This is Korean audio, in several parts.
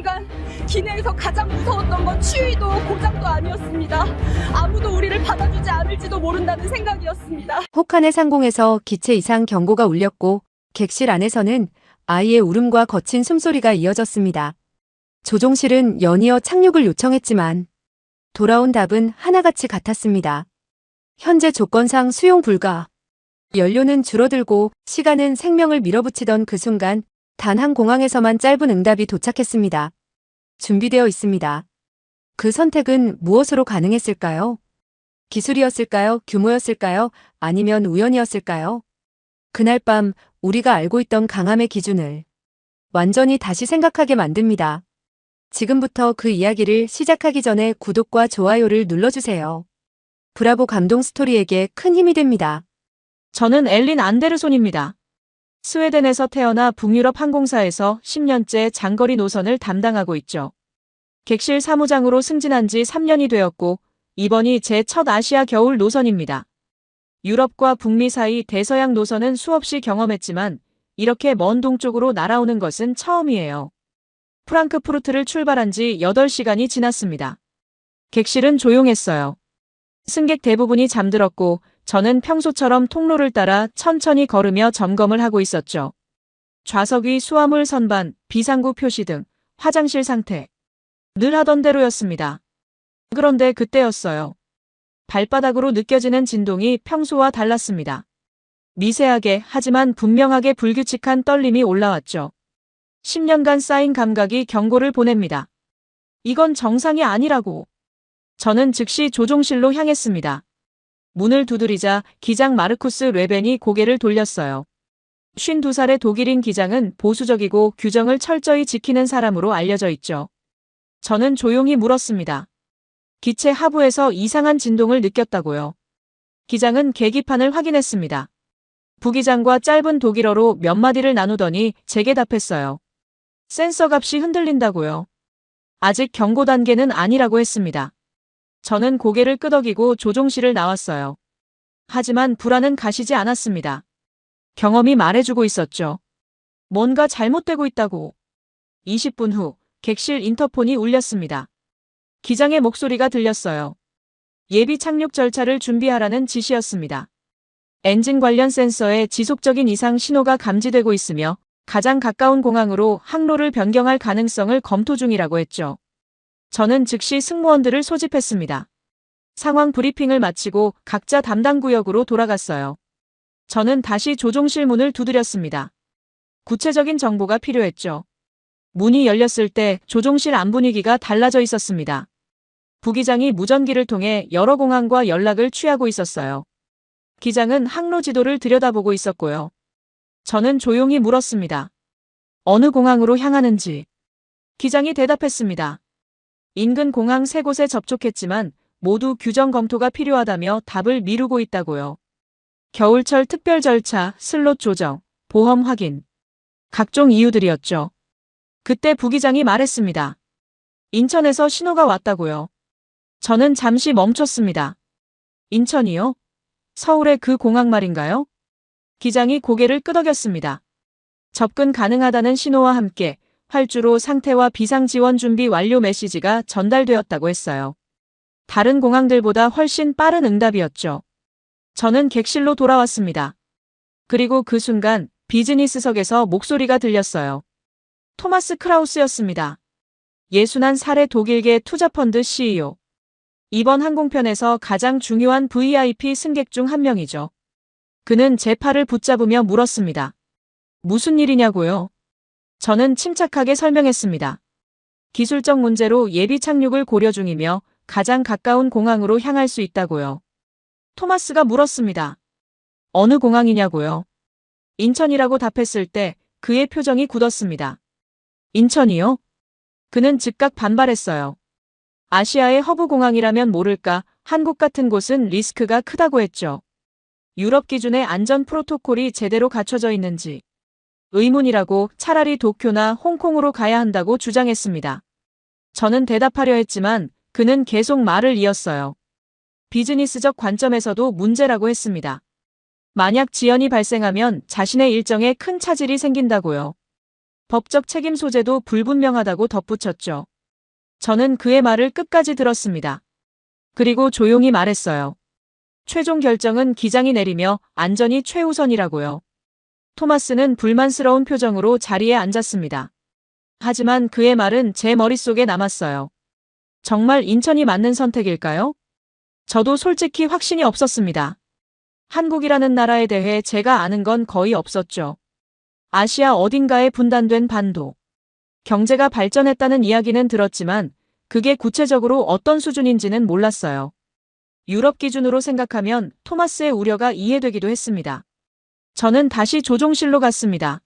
순간 기내에서 가장 무서웠던 건 추위도 고장도 아니었습니다. 아무도 우리를 받아주지 않을지도 모른다는 생각이었습니다. 혹한의 상공에서 기체 이상 경고가 울렸고 객실 안에서는 아이의 울음과 거친 숨소리가 이어졌습니다. 조종실은 연이어 착륙을 요청했지만 돌아온 답은 하나같이 같았습니다. 현재 조건상 수용 불가. 연료는 줄어들고 시간은 생명을 밀어붙이던 그 순간 단 한 공항에서만 짧은 응답이 도착했습니다. 준비되어 있습니다. 그 선택은 무엇으로 가능했을까요? 기술이었을까요? 규모였을까요? 아니면 우연이었을까요? 그날 밤 우리가 알고 있던 강함의 기준을 완전히 다시 생각하게 만듭니다. 지금부터 그 이야기를 시작하기 전에 구독과 좋아요를 눌러주세요. 브라보 감동 스토리에게 큰 힘이 됩니다. 저는 엘린 안데르손입니다. 스웨덴에서 태어나 북유럽 항공사에서 10년째 장거리 노선을 담당하고 있죠. 객실 사무장으로 승진한 지 3년이 되었고 이번이 제 첫 아시아 겨울 노선입니다. 유럽과 북미 사이 대서양 노선은 수없이 경험했지만 이렇게 먼 동쪽으로 날아오는 것은 처음이에요. 프랑크푸르트를 출발한 지 8시간이 지났습니다. 객실은 조용했어요. 승객 대부분이 잠들었고 저는 평소처럼 통로를 따라 천천히 걸으며 점검을 하고 있었죠. 좌석 위 수화물 선반, 비상구 표시 등 화장실 상태. 늘 하던 대로였습니다. 그런데 그때였어요. 발바닥으로 느껴지는 진동이 평소와 달랐습니다. 미세하게 하지만 분명하게 불규칙한 떨림이 올라왔죠. 10년간 쌓인 감각이 경고를 보냅니다. 이건 정상이 아니라고. 저는 즉시 조종실로 향했습니다. 문을 두드리자 기장 마르쿠스 레벤이 고개를 돌렸어요. 52살의 독일인 기장은 보수적이고 규정을 철저히 지키는 사람으로 알려져 있죠. 저는 조용히 물었습니다. 기체 하부에서 이상한 진동을 느꼈다고요. 기장은 계기판을 확인했습니다. 부기장과 짧은 독일어로 몇 마디를 나누더니 제게 답했어요. 센서 값이 흔들린다고요. 아직 경고 단계는 아니라고 했습니다. 저는 고개를 끄덕이고 조종실을 나왔어요. 하지만 불안은 가시지 않았습니다. 경험이 말해주고 있었죠. 뭔가 잘못되고 있다고. 20분 후 객실 인터폰이 울렸습니다. 기장의 목소리가 들렸어요. 예비 착륙 절차를 준비하라는 지시였습니다. 엔진 관련 센서에 지속적인 이상 신호가 감지되고 있으며 가장 가까운 공항으로 항로를 변경할 가능성을 검토 중이라고 했죠. 저는 즉시 승무원들을 소집했습니다. 상황 브리핑을 마치고 각자 담당 구역으로 돌아갔어요. 저는 다시 조종실 문을 두드렸습니다. 구체적인 정보가 필요했죠. 문이 열렸을 때 조종실 안 분위기가 달라져 있었습니다. 부기장이 무전기를 통해 여러 공항과 연락을 취하고 있었어요. 기장은 항로 지도를 들여다보고 있었고요. 저는 조용히 물었습니다. 어느 공항으로 향하는지. 기장이 대답했습니다. 인근 공항 3곳에 접촉했지만 모두 규정 검토가 필요하다며 답을 미루고 있다고요. 겨울철 특별 절차, 슬롯 조정, 보험 확인. 각종 이유들이었죠. 그때 부기장이 말했습니다. 인천에서 신호가 왔다고요. 저는 잠시 멈췄습니다. 인천이요? 서울의 그 공항 말인가요? 기장이 고개를 끄덕였습니다. 접근 가능하다는 신호와 함께 활주로 상태와 비상 지원 준비 완료 메시지가 전달되었다고 했어요. 다른 공항들보다 훨씬 빠른 응답이었죠. 저는 객실로 돌아왔습니다. 그리고 그 순간 비즈니스석에서 목소리가 들렸어요. 토마스 크라우스였습니다. 61살의 독일계 투자펀드 CEO. 이번 항공편에서 가장 중요한 VIP 승객 중 한 명이죠. 그는 제 팔을 붙잡으며 물었습니다. 무슨 일이냐고요? 저는 침착하게 설명했습니다. 기술적 문제로 예비 착륙을 고려 중이며 가장 가까운 공항으로 향할 수 있다고요. 토마스가 물었습니다. 어느 공항이냐고요? 인천이라고 답했을 때 그의 표정이 굳었습니다. 인천이요? 그는 즉각 반발했어요. 아시아의 허브 공항이라면 모를까, 한국 같은 곳은 리스크가 크다고 했죠. 유럽 기준의 안전 프로토콜이 제대로 갖춰져 있는지 의문이라고, 차라리 도쿄나 홍콩으로 가야 한다고 주장했습니다. 저는 대답하려 했지만 그는 계속 말을 이었어요. 비즈니스적 관점에서도 문제라고 했습니다. 만약 지연이 발생하면 자신의 일정에 큰 차질이 생긴다고요. 법적 책임 소재도 불분명하다고 덧붙였죠. 저는 그의 말을 끝까지 들었습니다. 그리고 조용히 말했어요. 최종 결정은 기장이 내리며 안전이 최우선이라고요. 토마스는 불만스러운 표정으로 자리에 앉았습니다. 하지만 그의 말은 제 머릿속에 남았어요. 정말 인천이 맞는 선택일까요? 저도 솔직히 확신이 없었습니다. 한국이라는 나라에 대해 제가 아는 건 거의 없었죠. 아시아 어딘가에 분단된 반도. 경제가 발전했다는 이야기는 들었지만 그게 구체적으로 어떤 수준인지는 몰랐어요. 유럽 기준으로 생각하면 토마스의 우려가 이해되기도 했습니다. 저는 다시 조종실로 갔습니다.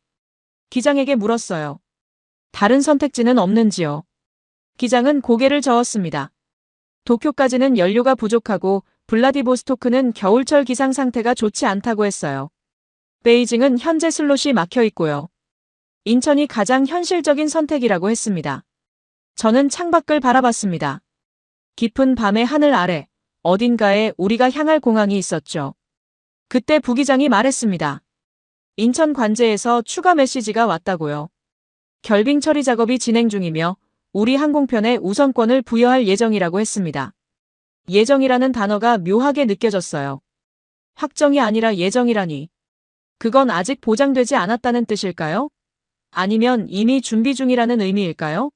기장에게 물었어요. 다른 선택지는 없는지요? 기장은 고개를 저었습니다. 도쿄까지는 연료가 부족하고 블라디보스토크는 겨울철 기상 상태가 좋지 않다고 했어요. 베이징은 현재 슬롯이 막혀 있고요. 인천이 가장 현실적인 선택이라고 했습니다. 저는 창밖을 바라봤습니다. 깊은 밤의 하늘 아래 어딘가에 우리가 향할 공항이 있었죠. 그때 부기장이 말했습니다. 인천 관제에서 추가 메시지가 왔다고요. 결빙 처리 작업이 진행 중이며 우리 항공편에 우선권을 부여할 예정이라고 했습니다. 예정이라는 단어가 묘하게 느껴졌어요. 확정이 아니라 예정이라니. 그건 아직 보장되지 않았다는 뜻일까요? 아니면 이미 준비 중이라는 의미일까요?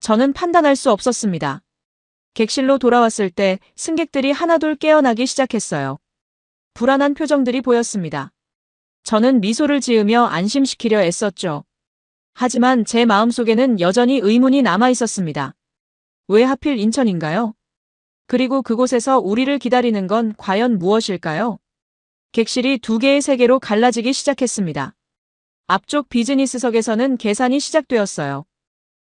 저는 판단할 수 없었습니다. 객실로 돌아왔을 때 승객들이 하나둘 깨어나기 시작했어요. 불안한 표정들이 보였습니다. 저는 미소를 지으며 안심시키려 애썼죠. 하지만 제 마음속에는 여전히 의문이 남아 있었습니다. 왜 하필 인천인가요? 그리고 그곳에서 우리를 기다리는 건 과연 무엇일까요? 객실이 두 개의 세계로 갈라지기 시작했습니다. 앞쪽 비즈니스석에서는 계산이 시작되었어요.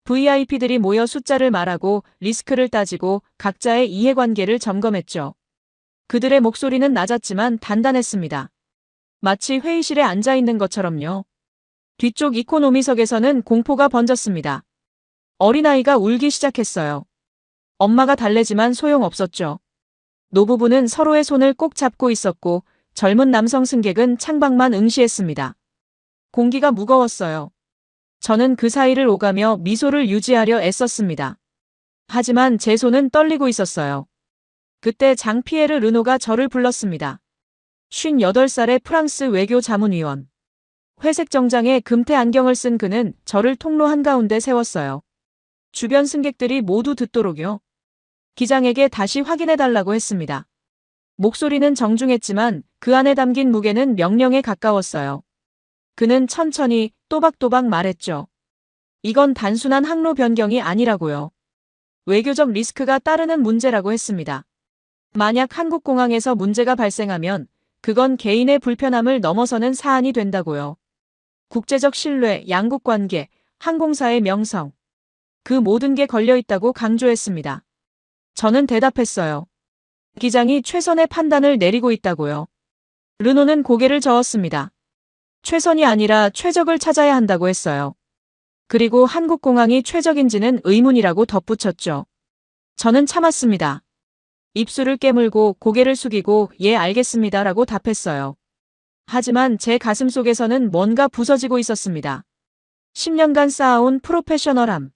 VIP들이 모여 숫자를 말하고 리스크를 따지고 각자의 이해관계를 점검했죠. 그들의 목소리는 낮았지만 단단했습니다. 마치 회의실에 앉아 있는 것처럼요. 뒤쪽 이코노미석에서는 공포가 번졌습니다. 어린아이가 울기 시작했어요. 엄마가 달래지만 소용없었죠. 노부부는 서로의 손을 꼭 잡고 있었고 젊은 남성 승객은 창밖만 응시했습니다. 공기가 무거웠어요. 저는 그 사이를 오가며 미소를 유지하려 애썼습니다. 하지만 제 손은 떨리고 있었어요. 그때 장 피에르 르노가 저를 불렀습니다. 58살의 프랑스 외교 자문위원. 회색 정장에 금태 안경을 쓴 그는 저를 통로 한가운데 세웠어요. 주변 승객들이 모두 듣도록요. 기장에게 다시 확인해달라고 했습니다. 목소리는 정중했지만 그 안에 담긴 무게는 명령에 가까웠어요. 그는 천천히 또박또박 말했죠. 이건 단순한 항로 변경이 아니라고요. 외교적 리스크가 따르는 문제라고 했습니다. 만약 한국공항에서 문제가 발생하면 그건 개인의 불편함을 넘어서는 사안이 된다고요. 국제적 신뢰, 양국관계, 항공사의 명성. 그 모든 게 걸려있다고 강조했습니다. 저는 대답했어요. 기장이 최선의 판단을 내리고 있다고요. 르노는 고개를 저었습니다. 최선이 아니라 최적을 찾아야 한다고 했어요. 그리고 한국공항이 최적인지는 의문이라고 덧붙였죠. 저는 참았습니다. 입술을 깨물고 고개를 숙이고 예 알겠습니다라고 답했어요. 하지만 제 가슴 속에서는 뭔가 부서지고 있었습니다. 10년간 쌓아온 프로페셔널함.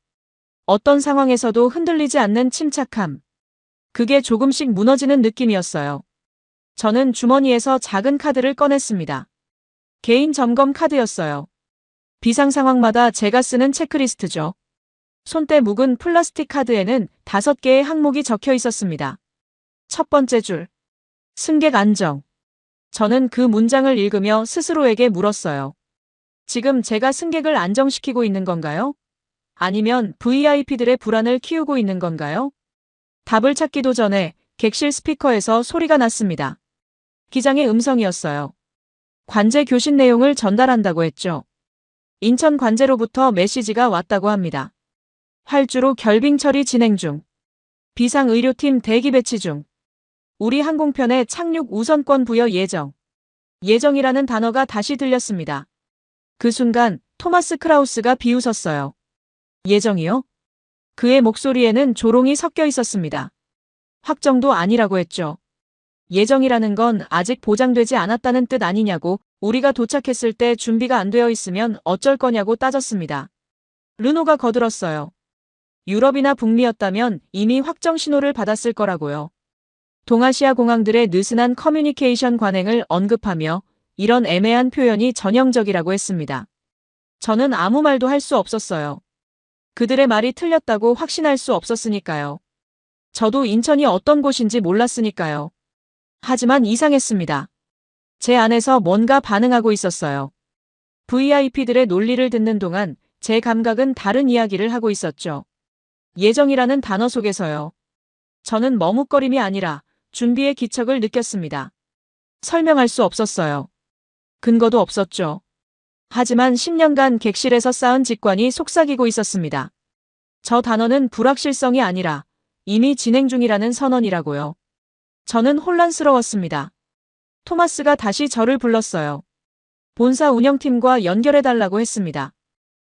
어떤 상황에서도 흔들리지 않는 침착함. 그게 조금씩 무너지는 느낌이었어요. 저는 주머니에서 작은 카드를 꺼냈습니다. 개인 점검 카드였어요. 비상 상황마다 제가 쓰는 체크리스트죠. 손때 묵은 플라스틱 카드에는 5개의 항목이 적혀 있었습니다. 첫 번째 줄. 승객 안정. 저는 그 문장을 읽으며 스스로에게 물었어요. 지금 제가 승객을 안정시키고 있는 건가요? 아니면 VIP들의 불안을 키우고 있는 건가요? 답을 찾기도 전에 객실 스피커에서 소리가 났습니다. 기장의 음성이었어요. 관제 교신 내용을 전달한다고 했죠. 인천 관제로부터 메시지가 왔다고 합니다. 활주로 결빙 처리 진행 중. 비상의료팀 대기 배치 중. 우리 항공편에 착륙 우선권 부여 예정. 예정이라는 단어가 다시 들렸습니다. 그 순간 토마스 크라우스가 비웃었어요. 예정이요? 그의 목소리에는 조롱이 섞여 있었습니다. 확정도 아니라고 했죠. 예정이라는 건 아직 보장되지 않았다는 뜻 아니냐고, 우리가 도착했을 때 준비가 안 되어 있으면 어쩔 거냐고 따졌습니다. 르노가 거들었어요. 유럽이나 북미였다면 이미 확정 신호를 받았을 거라고요. 동아시아 공항들의 느슨한 커뮤니케이션 관행을 언급하며 이런 애매한 표현이 전형적이라고 했습니다. 저는 아무 말도 할 수 없었어요. 그들의 말이 틀렸다고 확신할 수 없었으니까요. 저도 인천이 어떤 곳인지 몰랐으니까요. 하지만 이상했습니다. 제 안에서 뭔가 반응하고 있었어요. VIP들의 논리를 듣는 동안 제 감각은 다른 이야기를 하고 있었죠. 예정이라는 단어 속에서요. 저는 머뭇거림이 아니라 준비의 기척을 느꼈습니다. 설명할 수 없었어요. 근거도 없었죠. 하지만 10년간 객실에서 쌓은 직관이 속삭이고 있었습니다. 저 단어는 불확실성이 아니라 이미 진행 중이라는 선언이라고요. 저는 혼란스러웠습니다. 토마스가 다시 저를 불렀어요. 본사 운영팀과 연결해달라고 했습니다.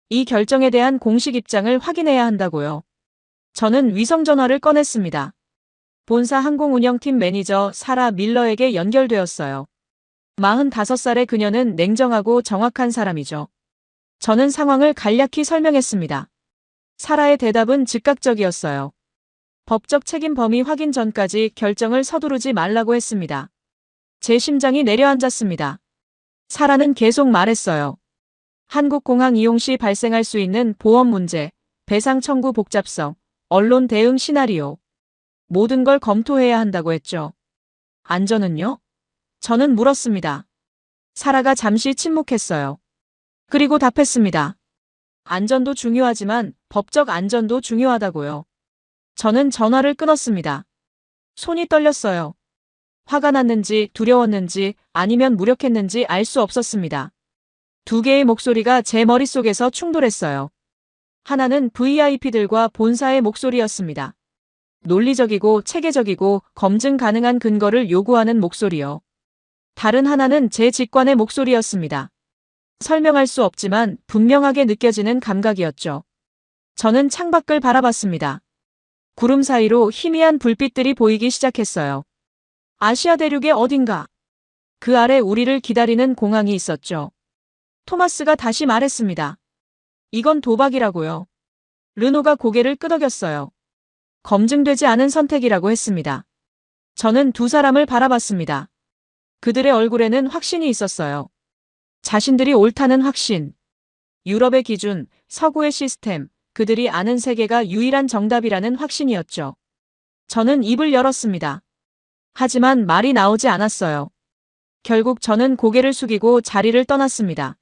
이 결정에 대한 공식 입장을 확인해야 한다고요. 저는 위성전화를 꺼냈습니다. 본사 항공운영팀 매니저 사라 밀러에게 연결되었어요. 45살의 그녀는 냉정하고 정확한 사람이죠. 저는 상황을 간략히 설명했습니다. 사라의 대답은 즉각적이었어요. 법적 책임 범위 확인 전까지 결정을 서두르지 말라고 했습니다. 제 심장이 내려앉았습니다. 사라는 계속 말했어요. 한국공항 이용 시 발생할 수 있는 보험 문제, 배상 청구 복잡성, 언론 대응 시나리오. 모든 걸 검토해야 한다고 했죠. 안전은요? 저는 물었습니다. 사라가 잠시 침묵했어요. 그리고 답했습니다. 안전도 중요하지만 법적 안전도 중요하다고요. 저는 전화를 끊었습니다. 손이 떨렸어요. 화가 났는지 두려웠는지 아니면 무력했는지 알 수 없었습니다. 두 개의 목소리가 제 머릿속에서 충돌했어요. 하나는 VIP들과 본사의 목소리였습니다. 논리적이고 체계적이고 검증 가능한 근거를 요구하는 목소리요. 다른 하나는 제 직관의 목소리였습니다. 설명할 수 없지만 분명하게 느껴지는 감각이었죠. 저는 창밖을 바라봤습니다. 구름 사이로 희미한 불빛들이 보이기 시작했어요. 아시아 대륙의 어딘가. 그 아래 우리를 기다리는 공항이 있었죠. 토마스가 다시 말했습니다. 이건 도박이라고요. 르노가 고개를 끄덕였어요. 검증되지 않은 선택이라고 했습니다. 저는 두 사람을 바라봤습니다. 그들의 얼굴에는 확신이 있었어요. 자신들이 옳다는 확신. 유럽의 기준, 서구의 시스템, 그들이 아는 세계가 유일한 정답이라는 확신이었죠. 저는 입을 열었습니다. 하지만 말이 나오지 않았어요. 결국 저는 고개를 숙이고 자리를 떠났습니다.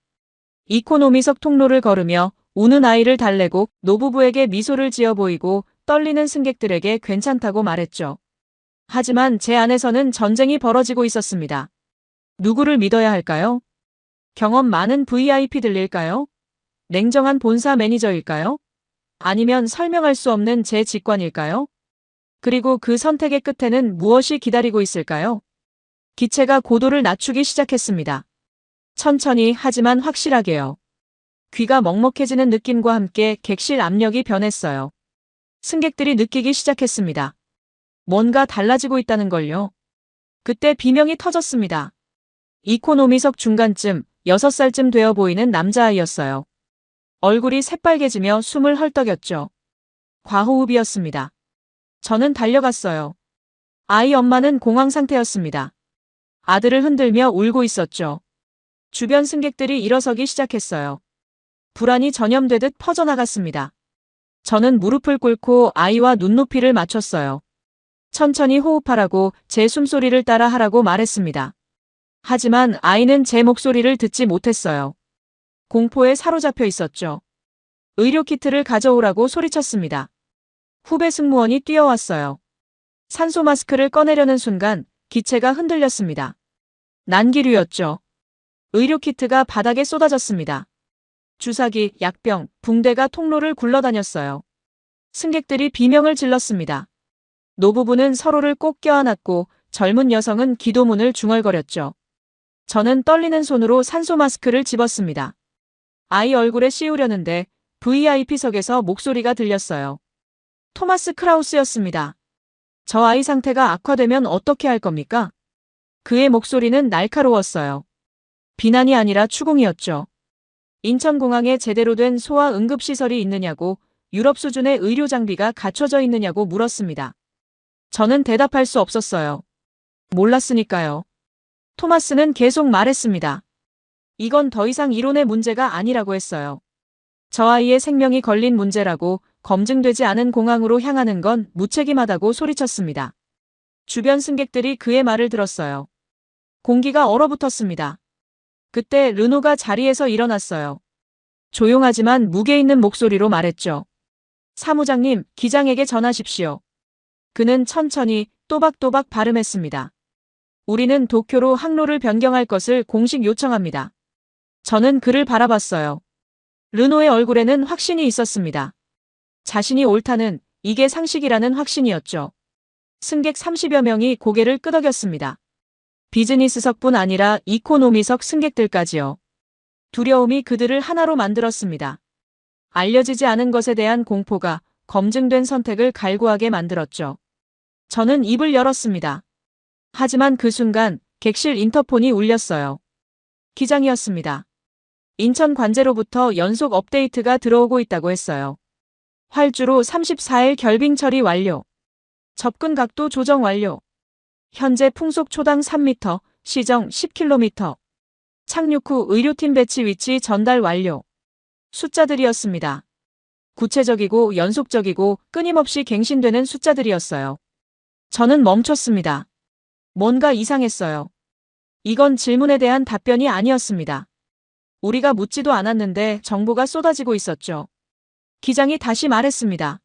이코노미석 통로를 걸으며 우는 아이를 달래고 노부부에게 미소를 지어 보이고 떨리는 승객들에게 괜찮다고 말했죠. 하지만 제 안에서는 전쟁이 벌어지고 있었습니다. 누구를 믿어야 할까요? 경험 많은 VIP들일까요? 냉정한 본사 매니저일까요? 아니면 설명할 수 없는 제 직관일까요? 그리고 그 선택의 끝에는 무엇이 기다리고 있을까요? 기체가 고도를 낮추기 시작했습니다. 천천히 하지만 확실하게요. 귀가 먹먹해지는 느낌과 함께 객실 압력이 변했어요. 승객들이 느끼기 시작했습니다. 뭔가 달라지고 있다는 걸요. 그때 비명이 터졌습니다. 이코노미석 중간쯤 6살쯤 되어 보이는 남자아이였어요. 얼굴이 새빨개지며 숨을 헐떡였죠. 과호흡이었습니다. 저는 달려갔어요. 아이 엄마는 공황 상태였습니다. 아들을 흔들며 울고 있었죠. 주변 승객들이 일어서기 시작했어요. 불안이 전염되듯 퍼져나갔습니다. 저는 무릎을 꿇고 아이와 눈높이를 맞췄어요. 천천히 호흡하라고 제 숨소리를 따라 하라고 말했습니다. 하지만 아이는 제 목소리를 듣지 못했어요. 공포에 사로잡혀 있었죠. 의료 키트를 가져오라고 소리쳤습니다. 후배 승무원이 뛰어왔어요. 산소 마스크를 꺼내려는 순간 기체가 흔들렸습니다. 난기류였죠. 의료 키트가 바닥에 쏟아졌습니다. 주사기, 약병, 붕대가 통로를 굴러다녔어요. 승객들이 비명을 질렀습니다. 노부부는 서로를 꼭 껴안았고 젊은 여성은 기도문을 중얼거렸죠. 저는 떨리는 손으로 산소 마스크를 집었습니다. 아이 얼굴에 씌우려는데 VIP석에서 목소리가 들렸어요. 토마스 크라우스였습니다. 저 아이 상태가 악화되면 어떻게 할 겁니까? 그의 목소리는 날카로웠어요. 비난이 아니라 추궁이었죠. 인천공항에 제대로 된 소아 응급시설이 있느냐고, 유럽 수준의 의료 장비가 갖춰져 있느냐고 물었습니다. 저는 대답할 수 없었어요. 몰랐으니까요. 토마스는 계속 말했습니다. 이건 더 이상 이론의 문제가 아니라고 했어요. 저 아이의 생명이 걸린 문제라고, 검증되지 않은 공항으로 향하는 건 무책임하다고 소리쳤습니다. 주변 승객들이 그의 말을 들었어요. 공기가 얼어붙었습니다. 그때 르노가 자리에서 일어났어요. 조용하지만 무게 있는 목소리로 말했죠. 사무장님, 기장에게 전하십시오. 그는 천천히 또박또박 발음했습니다. 우리는 도쿄로 항로를 변경할 것을 공식 요청합니다. 저는 그를 바라봤어요. 르노의 얼굴에는 확신이 있었습니다. 자신이 옳다는, 이게 상식이라는 확신이었죠. 승객 30여 명이 고개를 끄덕였습니다. 비즈니스석뿐 아니라 이코노미석 승객들까지요. 두려움이 그들을 하나로 만들었습니다. 알려지지 않은 것에 대한 공포가 검증된 선택을 갈구하게 만들었죠. 저는 입을 열었습니다. 하지만 그 순간 객실 인터폰이 울렸어요. 기장이었습니다. 인천 관제로부터 연속 업데이트가 들어오고 있다고 했어요. 활주로 34일 결빙 처리 완료. 접근 각도 조정 완료. 현재 풍속 초당 3m, 시정 10km. 착륙 후 의료팀 배치 위치 전달 완료. 숫자들이었습니다. 구체적이고 연속적이고 끊임없이 갱신되는 숫자들이었어요. 저는 멈췄습니다. 뭔가 이상했어요. 이건 질문에 대한 답변이 아니었습니다. 우리가 묻지도 않았는데 정보가 쏟아지고 있었죠. 기장이 다시 말했습니다.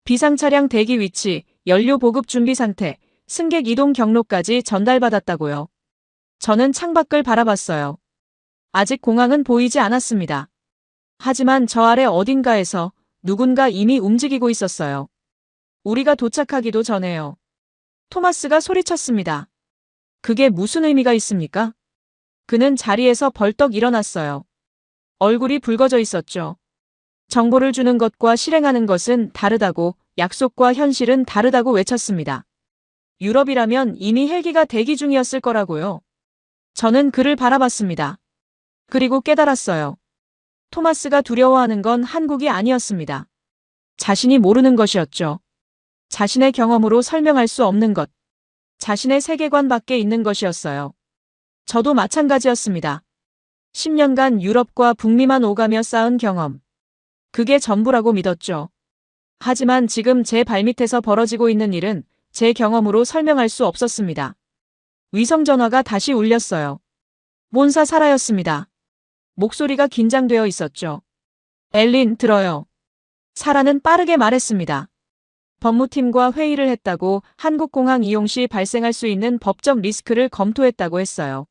비상차량 대기 위치, 연료 보급 준비 상태, 승객 이동 경로까지 전달받았다고요. 저는 창밖을 바라봤어요. 아직 공항은 보이지 않았습니다. 하지만 저 아래 어딘가에서 누군가 이미 움직이고 있었어요. 우리가 도착하기도 전에요. 토마스가 소리쳤습니다. 그게 무슨 의미가 있습니까? 그는 자리에서 벌떡 일어났어요. 얼굴이 붉어져 있었죠. 정보를 주는 것과 실행하는 것은 다르다고, 약속과 현실은 다르다고 외쳤습니다. 유럽이라면 이미 헬기가 대기 중이었을 거라고요. 저는 그를 바라봤습니다. 그리고 깨달았어요. 토마스가 두려워하는 건 한국이 아니었습니다. 자신이 모르는 것이었죠. 자신의 경험으로 설명할 수 없는 것. 자신의 세계관 밖에 있는 것이었어요. 저도 마찬가지였습니다. 10년간 유럽과 북미만 오가며 쌓은 경험. 그게 전부라고 믿었죠. 하지만 지금 제 발밑에서 벌어지고 있는 일은 제 경험으로 설명할 수 없었습니다. 위성전화가 다시 울렸어요. 몬사 사라였습니다. 목소리가 긴장되어 있었죠. 엘린, 들어요. 사라는 빠르게 말했습니다. 법무팀과 회의를 했다고, 한국공항 이용 시 발생할 수 있는 법적 리스크를 검토했다고 했어요.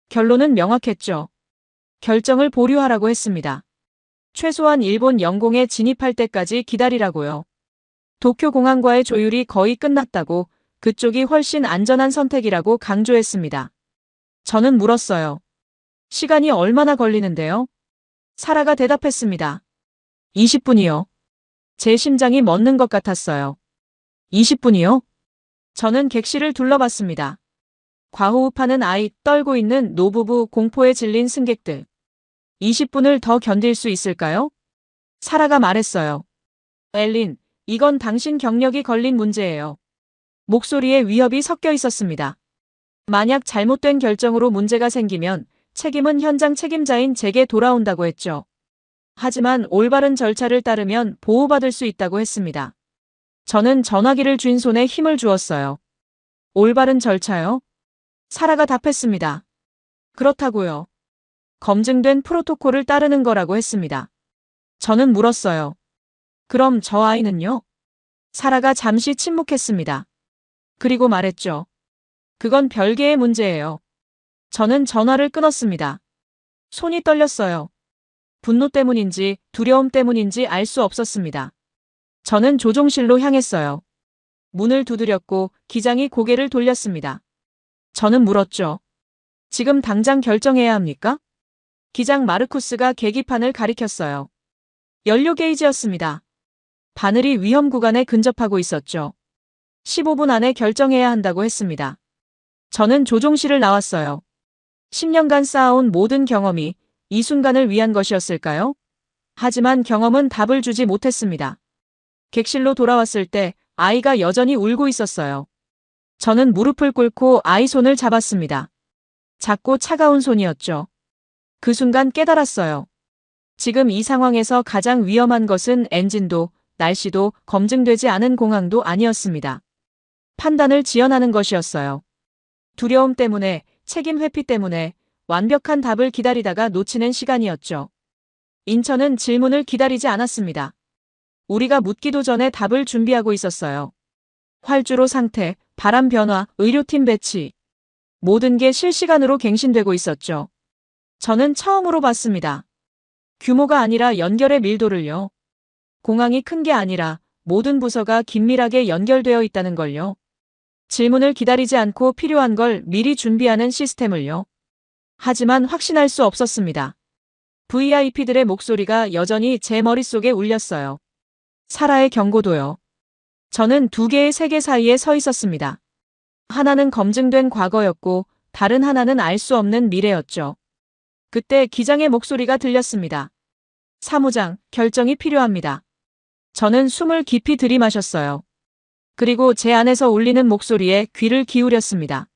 결론은 명확했죠. 결정을 보류하라고 했습니다. 최소한 일본 영공에 진입할 때까지 기다리라고요. 도쿄공항과의 조율이 거의 끝났다고, 그쪽이 훨씬 안전한 선택이라고 강조했습니다. 저는 물었어요. 시간이 얼마나 걸리는데요? 사라가 대답했습니다. 20분이요. 제 심장이 멎는 것 같았어요. 20분이요? 저는 객실을 둘러봤습니다. 과호흡하는 아이, 떨고 있는 노부부, 공포에 질린 승객들. 20분을 더 견딜 수 있을까요? 사라가 말했어요. 엘린, 이건 당신 경력이 걸린 문제예요. 목소리에 위협이 섞여 있었습니다. 만약 잘못된 결정으로 문제가 생기면 책임은 현장 책임자인 제게 돌아온다고 했죠. 하지만 올바른 절차를 따르면 보호받을 수 있다고 했습니다. 저는 전화기를 쥔 손에 힘을 주었어요. 올바른 절차요? 사라가 답했습니다. 그렇다고요. 검증된 프로토콜을 따르는 거라고 했습니다. 저는 물었어요. 그럼 저 아이는요? 사라가 잠시 침묵했습니다. 그리고 말했죠. 그건 별개의 문제예요. 저는 전화를 끊었습니다. 손이 떨렸어요. 분노 때문인지 두려움 때문인지 알 수 없었습니다. 저는 조종실로 향했어요. 문을 두드렸고 기장이 고개를 돌렸습니다. 저는 물었죠. 지금 당장 결정해야 합니까? 기장 마르쿠스가 계기판을 가리켰어요. 연료 게이지였습니다. 바늘이 위험 구간에 근접하고 있었죠. 15분 안에 결정해야 한다고 했습니다. 저는 조종실을 나왔어요. 10년간 쌓아온 모든 경험이 이 순간을 위한 것이었을까요? 하지만 경험은 답을 주지 못했습니다. 객실로 돌아왔을 때 아이가 여전히 울고 있었어요. 저는 무릎을 꿇고 아이 손을 잡았습니다. 작고 차가운 손이었죠. 그 순간 깨달았어요. 지금 이 상황에서 가장 위험한 것은 엔진도, 날씨도, 검증되지 않은 공항도 아니었습니다. 판단을 지연하는 것이었어요. 두려움 때문에, 책임 회피 때문에 완벽한 답을 기다리다가 놓치는 시간이었죠. 인천은 질문을 기다리지 않았습니다. 우리가 묻기도 전에 답을 준비하고 있었어요. 활주로 상태, 바람 변화, 의료팀 배치. 모든 게 실시간으로 갱신되고 있었죠. 저는 처음으로 봤습니다. 규모가 아니라 연결의 밀도를요. 공항이 큰 게 아니라 모든 부서가 긴밀하게 연결되어 있다는 걸요. 질문을 기다리지 않고 필요한 걸 미리 준비하는 시스템을요. 하지만 확신할 수 없었습니다. VIP들의 목소리가 여전히 제 머릿속에 울렸어요. 사라의 경고도요. 저는 두 개의 세계 사이에 서 있었습니다. 하나는 검증된 과거였고 다른 하나는 알 수 없는 미래였죠. 그때 기장의 목소리가 들렸습니다. 사무장, 결정이 필요합니다. 저는 숨을 깊이 들이마셨어요. 그리고 제 안에서 울리는 목소리에 귀를 기울였습니다.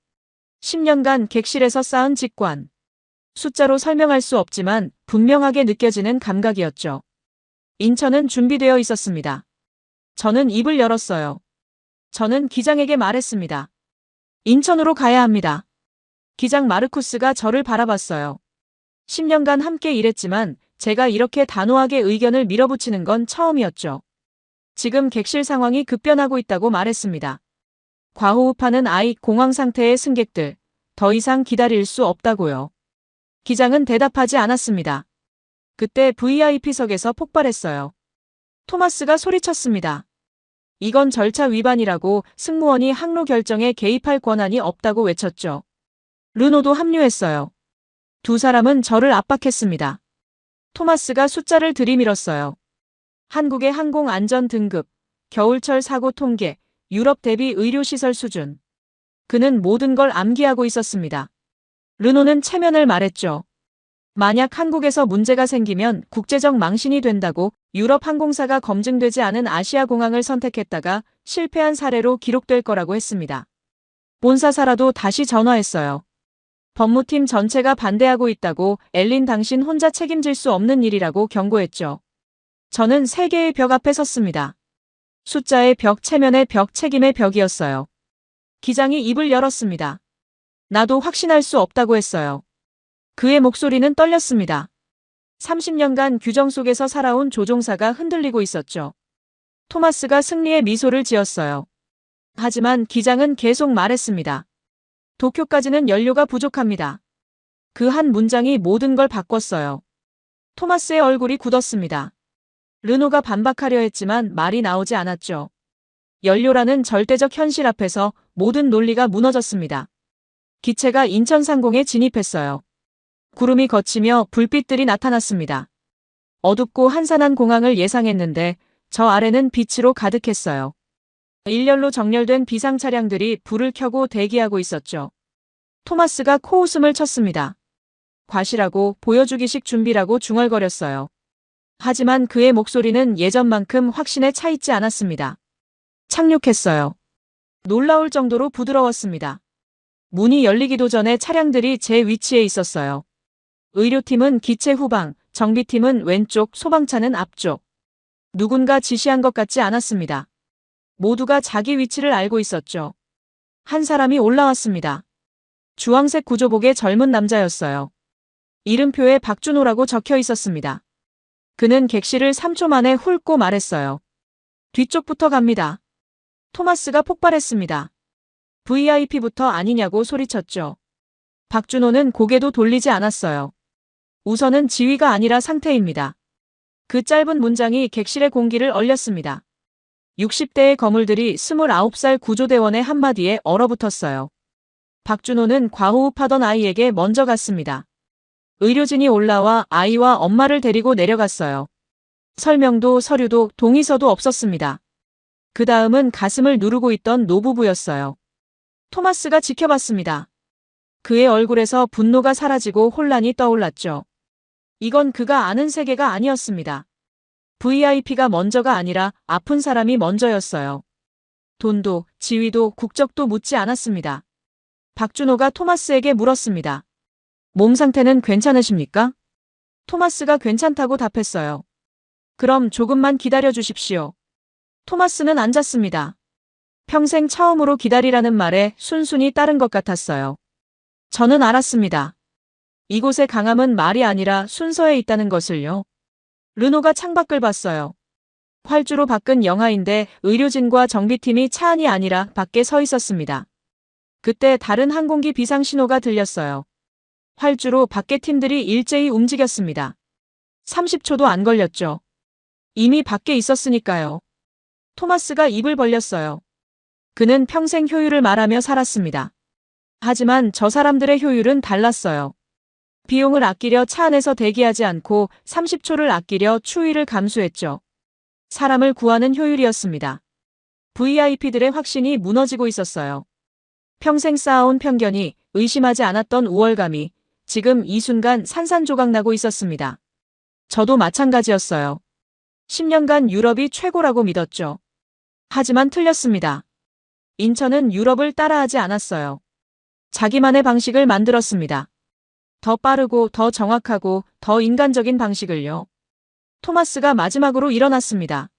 10년간 객실에서 쌓은 직관. 숫자로 설명할 수 없지만 분명하게 느껴지는 감각이었죠. 인천은 준비되어 있었습니다. 저는 입을 열었어요. 저는 기장에게 말했습니다. 인천으로 가야 합니다. 기장 마르쿠스가 저를 바라봤어요. 10년간 함께 일했지만 제가 이렇게 단호하게 의견을 밀어붙이는 건 처음이었죠. 지금 객실 상황이 급변하고 있다고 말했습니다. 과호흡하는 아이, 공황 상태의 승객들, 더 이상 기다릴 수 없다고요. 기장은 대답하지 않았습니다. 그때 VIP석에서 폭발했어요. 토마스가 소리쳤습니다. 이건 절차 위반이라고, 승무원이 항로 결정에 개입할 권한이 없다고 외쳤죠. 르노도 합류했어요. 두 사람은 저를 압박했습니다. 토마스가 숫자를 들이밀었어요. 한국의 항공안전 등급, 겨울철 사고 통계, 유럽 대비 의료시설 수준. 그는 모든 걸 암기하고 있었습니다. 르노는 체면을 말했죠. 만약 한국에서 문제가 생기면 국제적 망신이 된다고. 유럽 항공사가 검증되지 않은 아시아 공항을 선택했다가 실패한 사례로 기록될 거라고 했습니다. 본사사라도 다시 전화했어요. 법무팀 전체가 반대하고 있다고. 엘린, 당신 혼자 책임질 수 없는 일이라고 경고했죠. 저는 세 개의 벽 앞에 섰습니다. 숫자의 벽, 체면의 벽, 책임의 벽이었어요. 기장이 입을 열었습니다. 나도 확신할 수 없다고 했어요. 그의 목소리는 떨렸습니다. 30년간 규정 속에서 살아온 조종사가 흔들리고 있었죠. 토마스가 승리의 미소를 지었어요. 하지만 기장은 계속 말했습니다. 도쿄까지는 연료가 부족합니다. 그 한 문장이 모든 걸 바꿨어요. 토마스의 얼굴이 굳었습니다. 르노가 반박하려 했지만 말이 나오지 않았죠. 연료라는 절대적 현실 앞에서 모든 논리가 무너졌습니다. 기체가 인천 상공에 진입했어요. 구름이 걷히며 불빛들이 나타났습니다. 어둡고 한산한 공항을 예상했는데 저 아래는 빛으로 가득했어요. 일렬로 정렬된 비상 차량들이 불을 켜고 대기하고 있었죠. 토마스가 코웃음을 쳤습니다. 과시라고, 보여주기식 준비라고 중얼거렸어요. 하지만 그의 목소리는 예전만큼 확신에 차 있지 않았습니다. 착륙했어요. 놀라울 정도로 부드러웠습니다. 문이 열리기도 전에 차량들이 제 위치에 있었어요. 의료팀은 기체 후방, 정비팀은 왼쪽, 소방차는 앞쪽. 누군가 지시한 것 같지 않았습니다. 모두가 자기 위치를 알고 있었죠. 한 사람이 올라왔습니다. 주황색 구조복의 젊은 남자였어요. 이름표에 박준호라고 적혀 있었습니다. 그는 객실을 3초 만에 훑고 말했어요. 뒤쪽부터 갑니다. 토마스가 폭발했습니다. VIP부터 아니냐고 소리쳤죠. 박준호는 고개도 돌리지 않았어요. 우선은 지위가 아니라 상태입니다. 그 짧은 문장이 객실의 공기를 얼렸습니다. 60대의 거물들이 29살 구조대원의 한마디에 얼어붙었어요. 박준호는 과호흡하던 아이에게 먼저 갔습니다. 의료진이 올라와 아이와 엄마를 데리고 내려갔어요. 설명도 서류도 동의서도 없었습니다. 그 다음은 가슴을 누르고 있던 노부부였어요. 토마스가 지켜봤습니다. 그의 얼굴에서 분노가 사라지고 혼란이 떠올랐죠. 이건 그가 아는 세계가 아니었습니다. VIP가 먼저가 아니라 아픈 사람이 먼저였어요. 돈도, 지위도, 국적도 묻지 않았습니다. 박준호가 토마스에게 물었습니다. 몸 상태는 괜찮으십니까? 토마스가 괜찮다고 답했어요. 그럼 조금만 기다려 주십시오. 토마스는 앉았습니다. 평생 처음으로 기다리라는 말에 순순히 따른 것 같았어요. 저는 알았습니다. 이곳의 강함은 말이 아니라 순서에 있다는 것을요. 르노가 창밖을 봤어요. 활주로 밖은 영하인데 의료진과 정비팀이 차 안이 아니라 밖에 서 있었습니다. 그때 다른 항공기 비상 신호가 들렸어요. 활주로 밖의 팀들이 일제히 움직였습니다. 30초도 안 걸렸죠. 이미 밖에 있었으니까요. 토마스가 입을 벌렸어요. 그는 평생 효율을 말하며 살았습니다. 하지만 저 사람들의 효율은 달랐어요. 비용을 아끼려 차 안에서 대기하지 않고 30초를 아끼려 추위를 감수했죠. 사람을 구하는 효율이었습니다. VIP들의 확신이 무너지고 있었어요. 평생 쌓아온 편견이, 의심하지 않았던 우월감이 지금 이 순간 산산조각나고 있었습니다. 저도 마찬가지였어요. 10년간 유럽이 최고라고 믿었죠. 하지만 틀렸습니다. 인천은 유럽을 따라하지 않았어요. 자기만의 방식을 만들었습니다. 더 빠르고 더 정확하고 더 인간적인 방식을요. 토마스가 마지막으로 일어났습니다.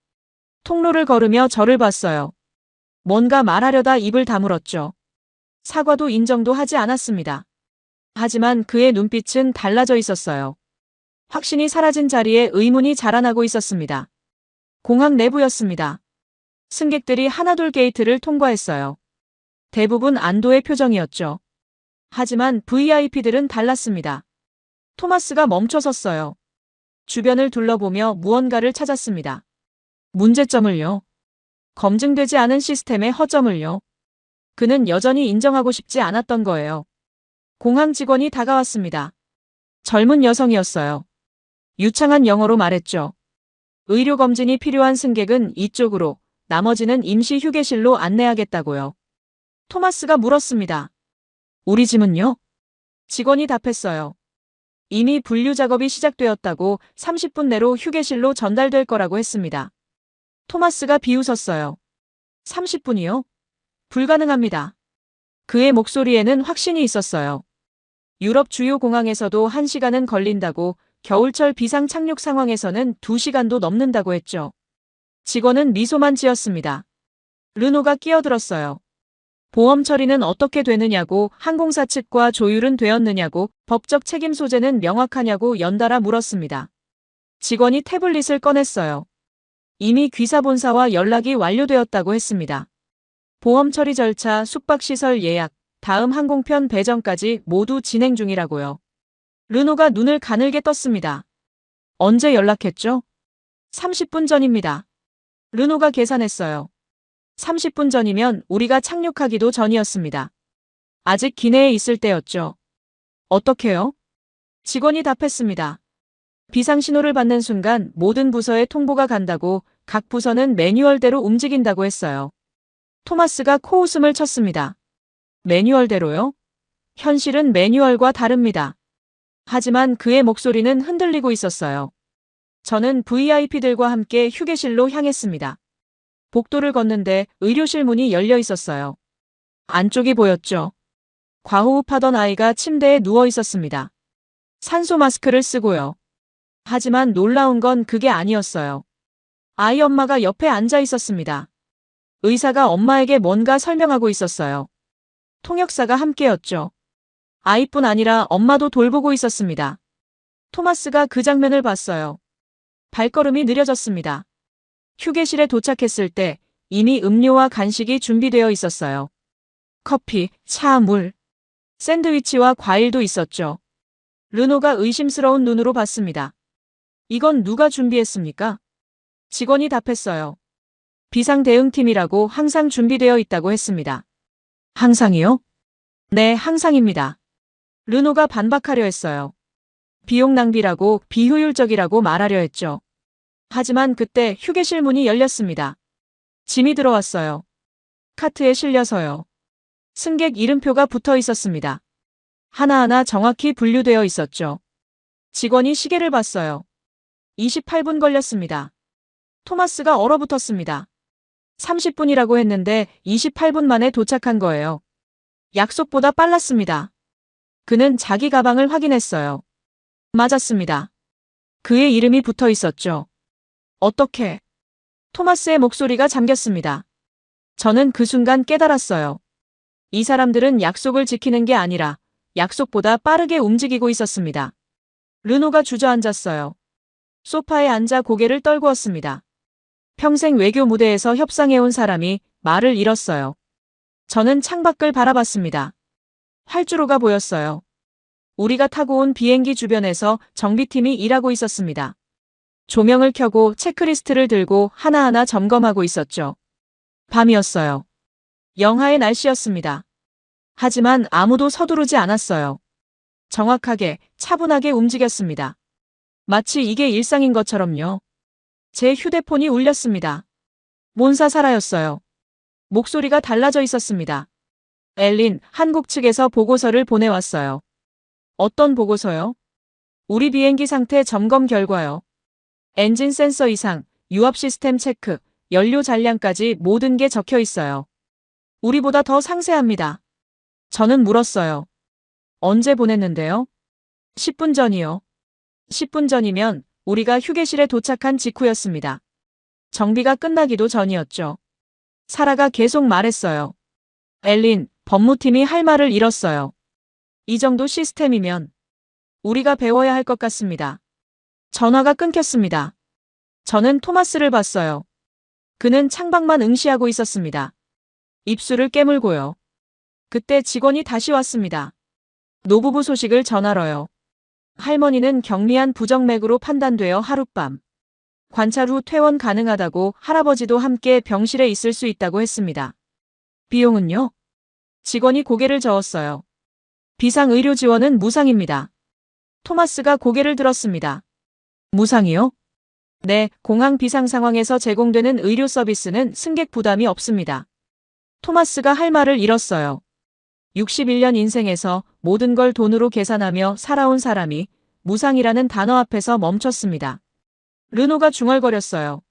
통로를 걸으며 저를 봤어요. 뭔가 말하려다 입을 다물었죠. 사과도 인정도 하지 않았습니다. 하지만 그의 눈빛은 달라져 있었어요. 확신이 사라진 자리에 의문이 자라나고 있었습니다. 공항 내부였습니다. 승객들이 하나둘 게이트를 통과했어요. 대부분 안도의 표정이었죠. 하지만 VIP들은 달랐습니다. 토마스가 멈춰섰어요. 주변을 둘러보며 무언가를 찾았습니다. 문제점을요. 검증되지 않은 시스템의 허점을요. 그는 여전히 인정하고 싶지 않았던 거예요. 공항 직원이 다가왔습니다. 젊은 여성이었어요. 유창한 영어로 말했죠. 의료검진이 필요한 승객은 이쪽으로, 나머지는 임시 휴게실로 안내하겠다고요. 토마스가 물었습니다. 우리 짐은요? 직원이 답했어요. 이미 분류 작업이 시작되었다고 30분 내로 휴게실로 전달될 거라고 했습니다. 토마스가 비웃었어요. 30분이요? 불가능합니다. 그의 목소리에는 확신이 있었어요. 유럽 주요 공항에서도 1시간은 걸린다고, 겨울철 비상 착륙 상황에서는 2시간도 넘는다고 했죠. 직원은 미소만 지었습니다. 르노가 끼어들었어요. 보험 처리는 어떻게 되느냐고, 항공사 측과 조율은 되었느냐고, 법적 책임 소재는 명확하냐고 연달아 물었습니다. 직원이 태블릿을 꺼냈어요. 이미 귀사본사와 연락이 완료되었다고 했습니다. 보험 처리 절차, 숙박시설 예약, 다음 항공편 배정까지 모두 진행 중이라고요. 르노가 눈을 가늘게 떴습니다. 언제 연락했죠? 30분 전입니다. 르노가 계산했어요. 30분 전이면 우리가 착륙하기도 전이었습니다. 아직 기내에 있을 때였죠. 어떻게요? 직원이 답했습니다. 비상신호를 받는 순간 모든 부서에 통보가 간다고, 각 부서는 매뉴얼대로 움직인다고 했어요. 토마스가 코웃음을 쳤습니다. 매뉴얼대로요? 현실은 매뉴얼과 다릅니다. 하지만 그의 목소리는 흔들리고 있었어요. 저는 VIP들과 함께 휴게실로 향했습니다. 복도를 걷는데 의료실 문이 열려 있었어요. 안쪽이 보였죠. 과호흡하던 아이가 침대에 누워 있었습니다. 산소 마스크를 쓰고요. 하지만 놀라운 건 그게 아니었어요. 아이 엄마가 옆에 앉아 있었습니다. 의사가 엄마에게 뭔가 설명하고 있었어요. 통역사가 함께였죠. 아이뿐 아니라 엄마도 돌보고 있었습니다. 토마스가 그 장면을 봤어요. 발걸음이 느려졌습니다. 휴게실에 도착했을 때 이미 음료와 간식이 준비되어 있었어요. 커피, 차, 물, 샌드위치와 과일도 있었죠. 르노가 의심스러운 눈으로 봤습니다. 이건 누가 준비했습니까? 직원이 답했어요. 비상대응팀이라고 항상 준비되어 있다고 했습니다. 항상이요? 네, 항상입니다. 르노가 반박하려 했어요. 비용 낭비라고, 비효율적이라고 말하려 했죠. 하지만 그때 휴게실 문이 열렸습니다. 짐이 들어왔어요. 카트에 실려서요. 승객 이름표가 붙어 있었습니다. 하나하나 정확히 분류되어 있었죠. 직원이 시계를 봤어요. 28분 걸렸습니다. 토마스가 얼어붙었습니다. 30분이라고 했는데 28분 만에 도착한 거예요. 약속보다 빨랐습니다. 그는 자기 가방을 확인했어요. 맞았습니다. 그의 이름이 붙어 있었죠. 어떻게? 토마스의 목소리가 잠겼습니다. 저는 그 순간 깨달았어요. 이 사람들은 약속을 지키는 게 아니라 약속보다 빠르게 움직이고 있었습니다. 르노가 주저앉았어요. 소파에 앉아 고개를 떨구었습니다. 평생 외교 무대에서 협상해온 사람이 말을 잃었어요. 저는 창밖을 바라봤습니다. 활주로가 보였어요. 우리가 타고 온 비행기 주변에서 정비팀이 일하고 있었습니다. 조명을 켜고 체크리스트를 들고 하나하나 점검하고 있었죠. 밤이었어요. 영하의 날씨였습니다. 하지만 아무도 서두르지 않았어요. 정확하게, 차분하게 움직였습니다. 마치 이게 일상인 것처럼요. 제 휴대폰이 울렸습니다. 몬사사라였어요. 목소리가 달라져 있었습니다. 엘린, 한국 측에서 보고서를 보내왔어요. 어떤 보고서요? 우리 비행기 상태 점검 결과요. 엔진 센서 이상, 유압 시스템 체크, 연료 잔량까지 모든 게 적혀 있어요. 우리보다 더 상세합니다. 저는 물었어요. 언제 보냈는데요? 10분 전이요. 10분 전이면 우리가 휴게실에 도착한 직후였습니다. 정비가 끝나기도 전이었죠. 사라가 계속 말했어요. 엘린, 법무팀이 할 말을 잃었어요. 이 정도 시스템이면 우리가 배워야 할 것 같습니다. 전화가 끊겼습니다. 저는 토마스를 봤어요. 그는 창밖만 응시하고 있었습니다. 입술을 깨물고요. 그때 직원이 다시 왔습니다. 노부부 소식을 전하러요. 할머니는 경미한 부정맥으로 판단되어 하룻밤 관찰 후 퇴원 가능하다고 할아버지도 함께 병실에 있을 수 있다고 했습니다. 비용은요? 직원이 고개를 저었어요. 비상의료 지원은 무상입니다. 토마스가 고개를 들었습니다. 무상이요? 네, 공항 비상 상황에서 제공되는 의료 서비스는 승객 부담이 없습니다. 토마스가 할 말을 잃었어요. 61년 인생에서 모든 걸 돈으로 계산하며 살아온 사람이 무상이라는 단어 앞에서 멈췄습니다. 르노가 중얼거렸어요.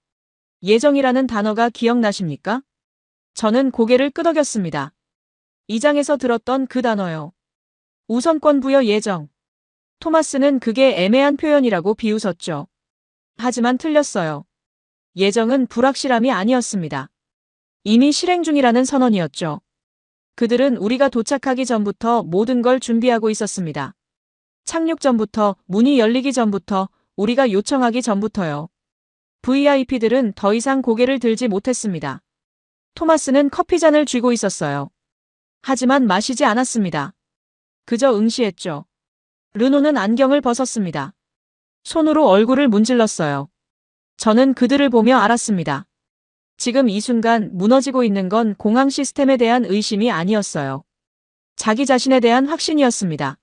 예정이라는 단어가 기억나십니까? 저는 고개를 끄덕였습니다. 이 장에서 들었던 그 단어요. 우선권 부여 예정. 토마스는 그게 애매한 표현이라고 비웃었죠. 하지만 틀렸어요. 예정은 불확실함이 아니었습니다. 이미 실행 중이라는 선언이었죠. 그들은 우리가 도착하기 전부터 모든 걸 준비하고 있었습니다. 착륙 전부터, 문이 열리기 전부터, 우리가 요청하기 전부터요. VIP들은 더 이상 고개를 들지 못했습니다. 토마스는 커피잔을 쥐고 있었어요. 하지만 마시지 않았습니다. 그저 응시했죠. 르노는 안경을 벗었습니다. 손으로 얼굴을 문질렀어요. 저는 그들을 보며 알았습니다. 지금 이 순간 무너지고 있는 건 공항 시스템에 대한 의심이 아니었어요. 자기 자신에 대한 확신이었습니다.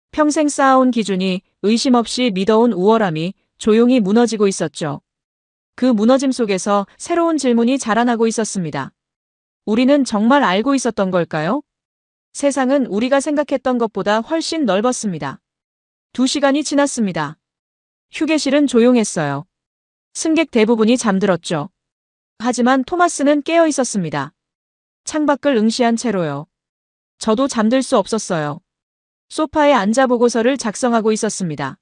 평생 쌓아온 기준이 의심 없이 믿어온 우월함이 조용히 무너지고 있었죠. 그 무너짐 속에서 새로운 질문이 자라나고 있었습니다. 우리는 정말 알고 있었던 걸까요? 세상은 우리가 생각했던 것보다 훨씬 넓었습니다. 2시간이 지났습니다. 휴게실은 조용했어요. 승객 대부분이 잠들었죠. 하지만 토마스는 깨어 있었습니다. 창밖을 응시한 채로요. 저도 잠들 수 없었어요. 소파에 앉아 보고서를 작성하고 있었습니다.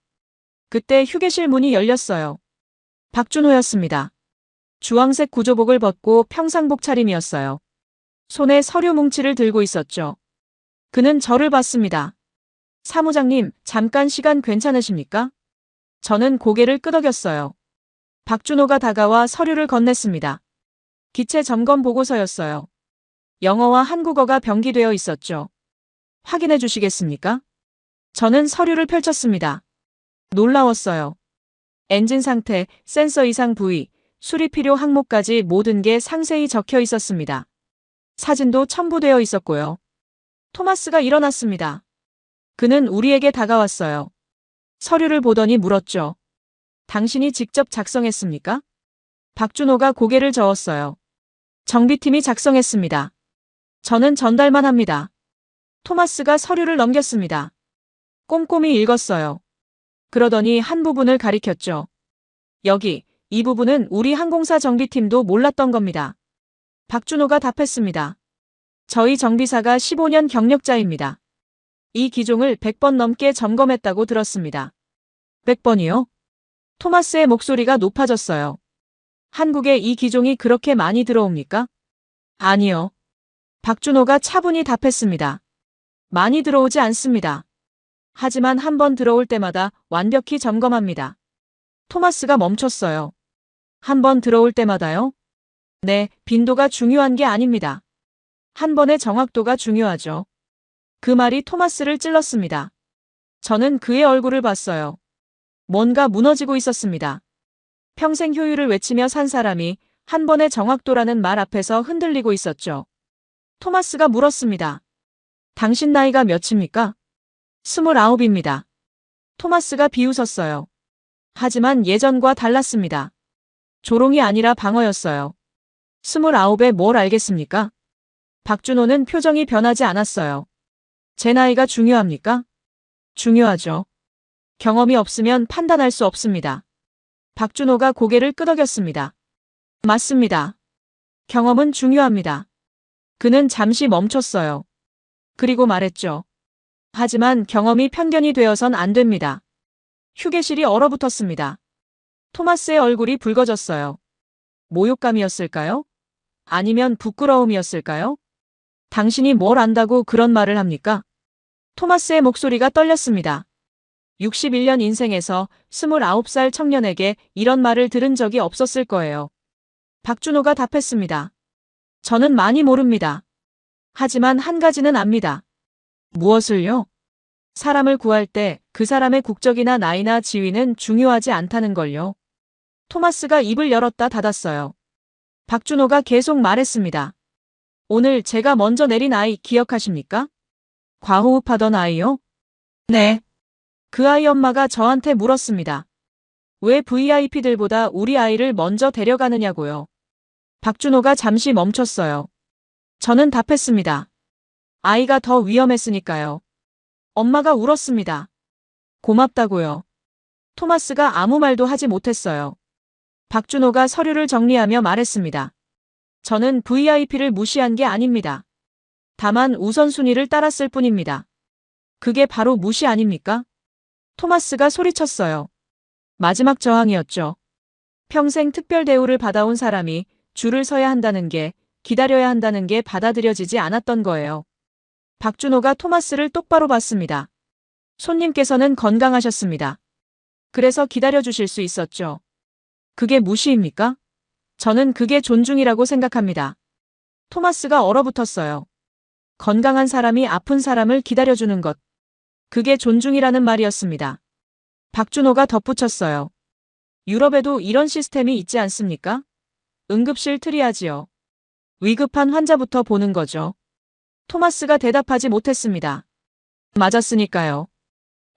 그때 휴게실 문이 열렸어요. 박준호였습니다. 주황색 구조복을 벗고 평상복 차림이었어요. 손에 서류 뭉치를 들고 있었죠. 그는 저를 봤습니다. 사무장님, 잠깐 시간 괜찮으십니까? 저는 고개를 끄덕였어요. 박준호가 다가와 서류를 건넸습니다. 기체 점검 보고서였어요. 영어와 한국어가 병기되어 있었죠. 확인해 주시겠습니까? 저는 서류를 펼쳤습니다. 놀라웠어요. 엔진 상태, 센서 이상 부위, 수리 필요 항목까지 모든 게 상세히 적혀 있었습니다. 사진도 첨부되어 있었고요. 토마스가 일어났습니다. 그는 우리에게 다가왔어요. 서류를 보더니 물었죠. 당신이 직접 작성했습니까? 박준호가 고개를 저었어요. 정비팀이 작성했습니다. 저는 전달만 합니다. 토마스가 서류를 넘겼습니다. 꼼꼼히 읽었어요. 그러더니 한 부분을 가리켰죠. 여기, 이 부분은 우리 항공사 정비팀도 몰랐던 겁니다. 박준호가 답했습니다. 저희 정비사가 15년 경력자입니다. 이 기종을 100번 넘게 점검했다고 들었습니다. 100번이요? 토마스의 목소리가 높아졌어요. 한국에 이 기종이 그렇게 많이 들어옵니까? 아니요. 박준호가 차분히 답했습니다. 많이 들어오지 않습니다. 하지만 한 번 들어올 때마다 완벽히 점검합니다. 토마스가 멈췄어요. 한 번 들어올 때마다요? 네, 빈도가 중요한 게 아닙니다. 한 번의 정확도가 중요하죠. 그 말이 토마스를 찔렀습니다. 저는 그의 얼굴을 봤어요. 뭔가 무너지고 있었습니다. 평생 효율을 외치며 산 사람이 한 번의 정확도라는 말 앞에서 흔들리고 있었죠. 토마스가 물었습니다. 당신 나이가 몇입니까? 29입니다. 토마스가 비웃었어요. 하지만 예전과 달랐습니다. 조롱이 아니라 방어였어요. 29에 뭘 알겠습니까? 박준호는 표정이 변하지 않았어요. 제 나이가 중요합니까? 중요하죠. 경험이 없으면 판단할 수 없습니다. 박준호가 고개를 끄덕였습니다. 맞습니다. 경험은 중요합니다. 그는 잠시 멈췄어요. 그리고 말했죠. 하지만 경험이 편견이 되어선 안 됩니다. 휴게실이 얼어붙었습니다. 토마스의 얼굴이 붉어졌어요. 모욕감이었을까요? 아니면 부끄러움이었을까요? 당신이 뭘 안다고 그런 말을 합니까? 토마스의 목소리가 떨렸습니다. 61년 인생에서 29살 청년에게 이런 말을 들은 적이 없었을 거예요. 박준호가 답했습니다. 저는 많이 모릅니다. 하지만 한 가지는 압니다. 무엇을요? 사람을 구할 때 그 사람의 국적이나 나이나 지위는 중요하지 않다는 걸요. 토마스가 입을 열었다 닫았어요. 박준호가 계속 말했습니다. 오늘 제가 먼저 내린 아이 기억하십니까? 과호흡하던 아이요? 네. 그 아이 엄마가 저한테 물었습니다. 왜 VIP들보다 우리 아이를 먼저 데려가느냐고요. 박준호가 잠시 멈췄어요. 저는 답했습니다. 아이가 더 위험했으니까요. 엄마가 울었습니다. 고맙다고요. 토마스가 아무 말도 하지 못했어요. 박준호가 서류를 정리하며 말했습니다. 저는 VIP를 무시한 게 아닙니다. 다만 우선순위를 따랐을 뿐입니다. 그게 바로 무시 아닙니까? 토마스가 소리쳤어요. 마지막 저항이었죠. 평생 특별 대우를 받아온 사람이 줄을 서야 한다는 게, 기다려야 한다는 게 받아들여지지 않았던 거예요. 박준호가 토마스를 똑바로 봤습니다. 손님께서는 건강하셨습니다. 그래서 기다려주실 수 있었죠. 그게 무시입니까? 저는 그게 존중이라고 생각합니다. 토마스가 얼어붙었어요. 건강한 사람이 아픈 사람을 기다려주는 것. 그게 존중이라는 말이었습니다. 박준호가 덧붙였어요. 유럽에도 이런 시스템이 있지 않습니까? 응급실 트리아지요. 위급한 환자부터 보는 거죠. 토마스가 대답하지 못했습니다. 맞았으니까요.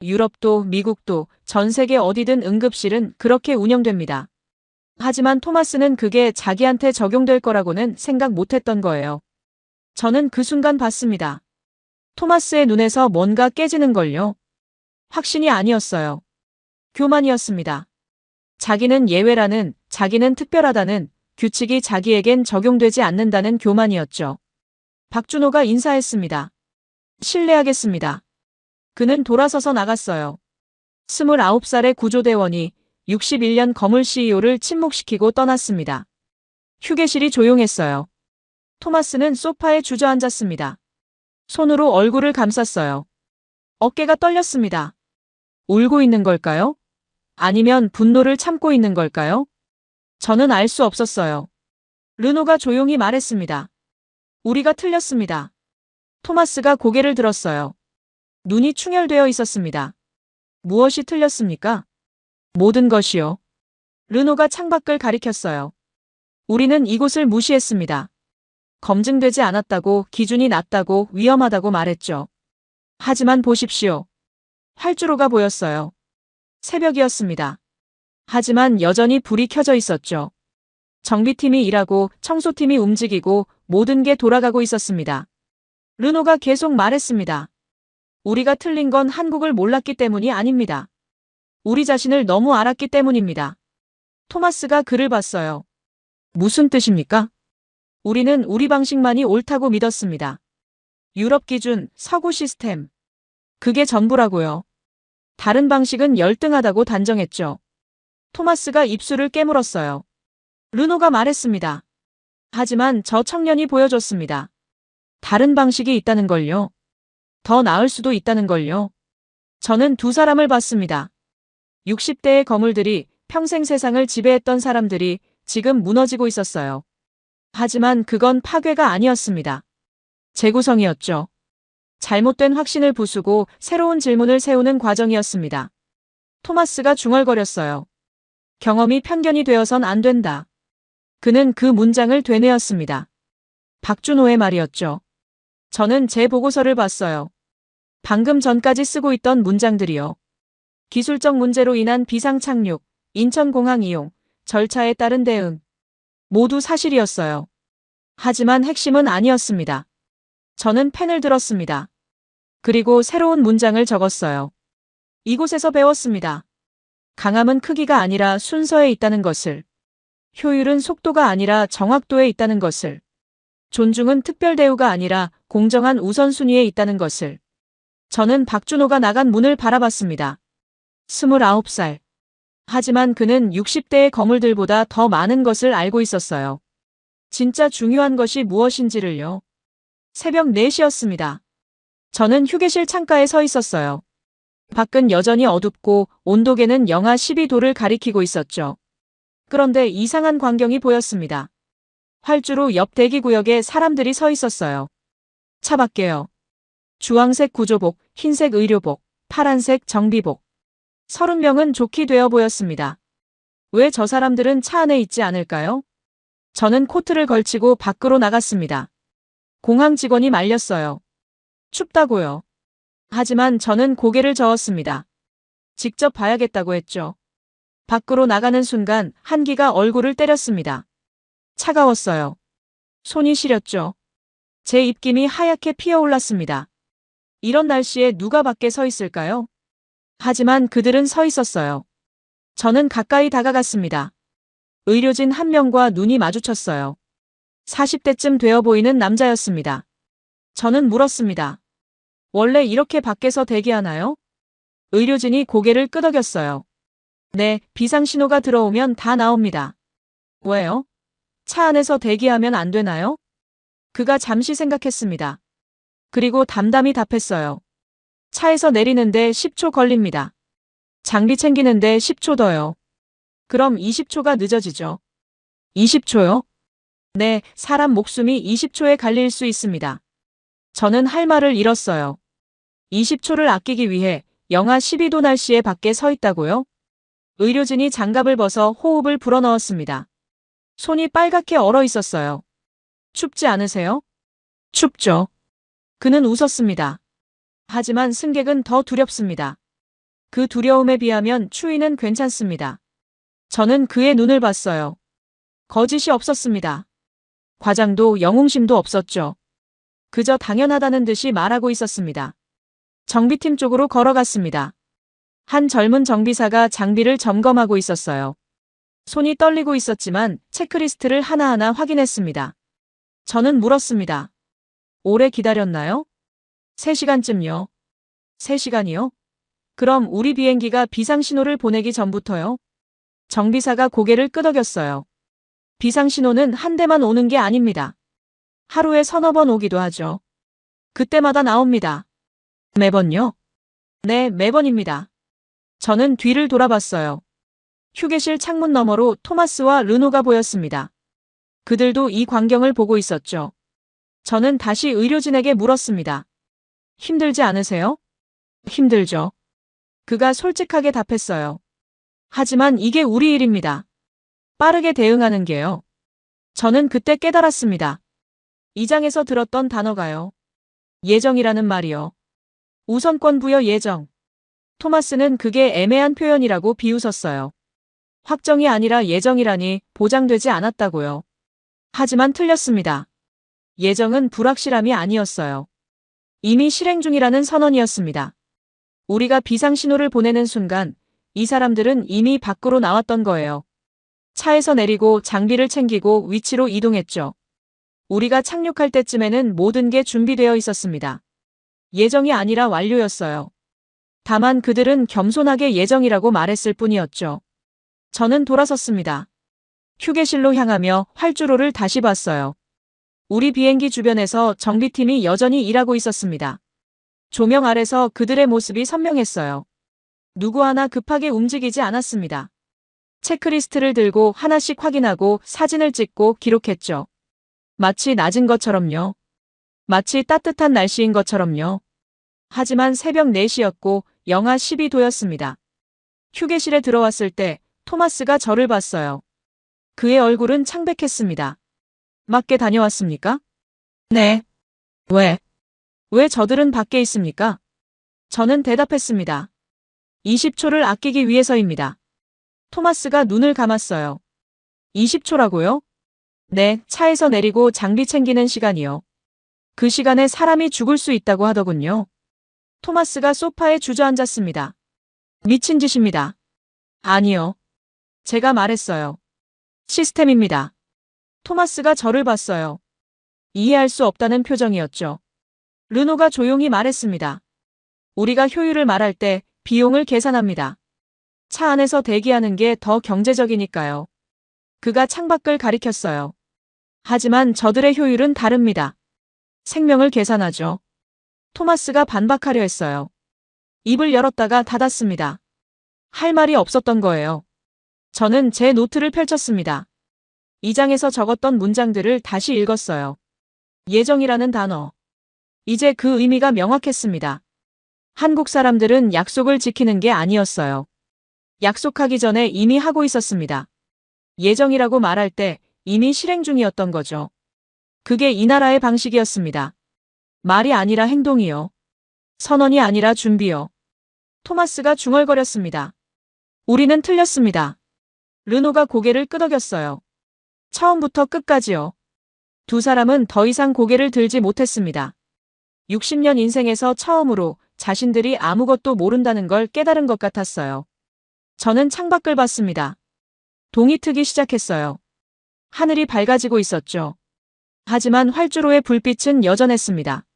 유럽도 미국도 전 세계 어디든 응급실은 그렇게 운영됩니다. 하지만 토마스는 그게 자기한테 적용될 거라고는 생각 못했던 거예요. 저는 그 순간 봤습니다. 토마스의 눈에서 뭔가 깨지는 걸요. 확신이 아니었어요. 교만이었습니다. 자기는 예외라는, 자기는 특별하다는, 규칙이 자기에겐 적용되지 않는다는 교만이었죠. 박준호가 인사했습니다. 실례하겠습니다. 그는 돌아서서 나갔어요. 29살의 구조대원이 61년 거물 CEO를 침묵시키고 떠났습니다. 휴게실이 조용했어요. 토마스는 소파에 주저앉았습니다. 손으로 얼굴을 감쌌어요. 어깨가 떨렸습니다. 울고 있는 걸까요? 아니면 분노를 참고 있는 걸까요? 저는 알 수 없었어요. 르노가 조용히 말했습니다. 우리가 틀렸습니다. 토마스가 고개를 들었어요. 눈이 충혈되어 있었습니다. 무엇이 틀렸습니까? 모든 것이요. 르노가 창밖을 가리켰어요. 우리는 이곳을 무시했습니다. 검증되지 않았다고, 기준이 낮다고, 위험하다고 말했죠. 하지만 보십시오. 활주로가 보였어요. 새벽이었습니다. 하지만 여전히 불이 켜져 있었죠. 정비팀이 일하고 청소팀이 움직이고 모든 게 돌아가고 있었습니다. 르노가 계속 말했습니다. 우리가 틀린 건 한국을 몰랐기 때문이 아닙니다. 우리 자신을 너무 알았기 때문입니다. 토마스가 글을 봤어요. 무슨 뜻입니까? 우리는 우리 방식만이 옳다고 믿었습니다. 유럽 기준, 서구 시스템. 그게 전부라고요. 다른 방식은 열등하다고 단정했죠. 토마스가 입술을 깨물었어요. 르노가 말했습니다. 하지만 저 청년이 보여줬습니다. 다른 방식이 있다는 걸요. 더 나을 수도 있다는 걸요. 저는 두 사람을 봤습니다. 60대의 거물들이 평생 세상을 지배했던 사람들이 지금 무너지고 있었어요. 하지만 그건 파괴가 아니었습니다. 재구성이었죠. 잘못된 확신을 부수고 새로운 질문을 세우는 과정이었습니다. 토마스가 중얼거렸어요. 경험이 편견이 되어선 안 된다. 그는 그 문장을 되뇌었습니다. 박준호의 말이었죠. 저는 제 보고서를 봤어요. 방금 전까지 쓰고 있던 문장들이요. 기술적 문제로 인한 비상 착륙, 인천공항 이용, 절차에 따른 대응. 모두 사실이었어요. 하지만 핵심은 아니었습니다. 저는 펜을 들었습니다. 그리고 새로운 문장을 적었어요. 이곳에서 배웠습니다. 강함은 크기가 아니라 순서에 있다는 것을. 효율은 속도가 아니라 정확도에 있다는 것을. 존중은 특별 대우가 아니라 공정한 우선순위에 있다는 것을. 저는 박준호가 나간 문을 바라봤습니다. 29살. 하지만 그는 60대의 거물들보다 더 많은 것을 알고 있었어요. 진짜 중요한 것이 무엇인지를요. 새벽 4시였습니다. 저는 휴게실 창가에 서 있었어요. 밖은 여전히 어둡고 온도계는 영하 12도를 가리키고 있었죠. 그런데 이상한 광경이 보였습니다. 활주로 옆 대기구역에 사람들이 서 있었어요. 차 밖에요. 주황색 구조복, 흰색 의료복, 파란색 정비복. 30명은 좋게 되어 보였습니다. 왜 저 사람들은 차 안에 있지 않을까요? 저는 코트를 걸치고 밖으로 나갔습니다. 공항 직원이 말렸어요. 춥다고요. 하지만 저는 고개를 저었습니다. 직접 봐야겠다고 했죠. 밖으로 나가는 순간 한기가 얼굴을 때렸습니다. 차가웠어요. 손이 시렸죠. 제 입김이 하얗게 피어올랐습니다. 이런 날씨에 누가 밖에 서 있을까요? 하지만 그들은 서 있었어요. 저는 가까이 다가갔습니다. 의료진 한 명과 눈이 마주쳤어요. 40대쯤 되어 보이는 남자였습니다. 저는 물었습니다. 원래 이렇게 밖에서 대기하나요? 의료진이 고개를 끄덕였어요. 네, 비상신호가 들어오면 다 나옵니다. 왜요? 차 안에서 대기하면 안 되나요? 그가 잠시 생각했습니다. 그리고 담담히 답했어요. 차에서 내리는데 10초 걸립니다. 장비 챙기는데 10초 더요. 그럼 20초가 늦어지죠. 20초요? 네, 사람 목숨이 20초에 갈릴 수 있습니다. 저는 할 말을 잃었어요. 20초를 아끼기 위해 영하 12도 날씨에 밖에 서 있다고요? 의료진이 장갑을 벗어 호흡을 불어넣었습니다. 손이 빨갛게 얼어 있었어요. 춥지 않으세요? 춥죠. 그는 웃었습니다. 하지만 승객은 더 두렵습니다. 그 두려움에 비하면 추위는 괜찮습니다. 저는 그의 눈을 봤어요. 거짓이 없었습니다. 과장도 영웅심도 없었죠. 그저 당연하다는 듯이 말하고 있었습니다. 정비팀 쪽으로 걸어갔습니다. 한 젊은 정비사가 장비를 점검하고 있었어요. 손이 떨리고 있었지만 체크리스트를 하나하나 확인했습니다. 저는 물었습니다. 오래 기다렸나요? 3시간쯤요. 3시간이요? 그럼 우리 비행기가 비상신호를 보내기 전부터요? 정비사가 고개를 끄덕였어요. 비상신호는 한 대만 오는 게 아닙니다. 하루에 서너 번 오기도 하죠. 그때마다 나옵니다. 매번요? 네, 매번입니다. 저는 뒤를 돌아봤어요. 휴게실 창문 너머로 토마스와 르노가 보였습니다. 그들도 이 광경을 보고 있었죠. 저는 다시 의료진에게 물었습니다. 힘들지 않으세요? 힘들죠. 그가 솔직하게 답했어요. 하지만 이게 우리 일입니다. 빠르게 대응하는 게요. 저는 그때 깨달았습니다. 이 장에서 들었던 단어가요. 예정이라는 말이요. 우선권 부여 예정. 토마스는 그게 애매한 표현이라고 비웃었어요. 확정이 아니라 예정이라니 보장되지 않았다고요. 하지만 틀렸습니다. 예정은 불확실함이 아니었어요. 이미 실행 중이라는 선언이었습니다. 우리가 비상신호를 보내는 순간 이 사람들은 이미 밖으로 나왔던 거예요. 차에서 내리고 장비를 챙기고 위치로 이동했죠. 우리가 착륙할 때쯤에는 모든 게 준비되어 있었습니다. 예정이 아니라 완료였어요. 다만 그들은 겸손하게 예정이라고 말했을 뿐이었죠. 저는 돌아섰습니다. 휴게실로 향하며 활주로를 다시 봤어요. 우리 비행기 주변에서 정비팀이 여전히 일하고 있었습니다. 조명 아래서 그들의 모습이 선명했어요. 누구 하나 급하게 움직이지 않았습니다. 체크리스트를 들고 하나씩 확인하고 사진을 찍고 기록했죠. 마치 낮은 것처럼요. 마치 따뜻한 날씨인 것처럼요. 하지만 새벽 4시였고 영하 12도였습니다. 휴게실에 들어왔을 때 토마스가 저를 봤어요. 그의 얼굴은 창백했습니다. 맞게 다녀왔습니까? 네. 왜 저들은 밖에 있습니까? 저는 대답했습니다. 20초를 아끼기 위해서입니다. 토마스가 눈을 감았어요. 20초라고요? 네, 차에서 내리고 장비 챙기는 시간이요. 그 시간에 사람이 죽을 수 있다고 하더군요. 토마스가 소파에 주저앉았습니다. 미친 짓입니다. 아니요. 제가 말했어요. 시스템입니다. 토마스가 저를 봤어요. 이해할 수 없다는 표정이었죠. 르노가 조용히 말했습니다. 우리가 효율을 말할 때 비용을 계산합니다. 차 안에서 대기하는 게 더 경제적이니까요. 그가 창밖을 가리켰어요. 하지만 저들의 효율은 다릅니다. 생명을 계산하죠. 토마스가 반박하려 했어요. 입을 열었다가 닫았습니다. 할 말이 없었던 거예요. 저는 제 노트를 펼쳤습니다. 이 장에서 적었던 문장들을 다시 읽었어요. 예정이라는 단어. 이제 그 의미가 명확했습니다. 한국 사람들은 약속을 지키는 게 아니었어요. 약속하기 전에 이미 하고 있었습니다. 예정이라고 말할 때 이미 실행 중이었던 거죠. 그게 이 나라의 방식이었습니다. 말이 아니라 행동이요. 선언이 아니라 준비요. 토마스가 중얼거렸습니다. 우리는 틀렸습니다. 르노가 고개를 끄덕였어요. 처음부터 끝까지요. 두 사람은 더 이상 고개를 들지 못했습니다. 60년 인생에서 처음으로 자신들이 아무것도 모른다는 걸 깨달은 것 같았어요. 저는 창밖을 봤습니다. 동이 트기 시작했어요. 하늘이 밝아지고 있었죠. 하지만 활주로의 불빛은 여전했습니다.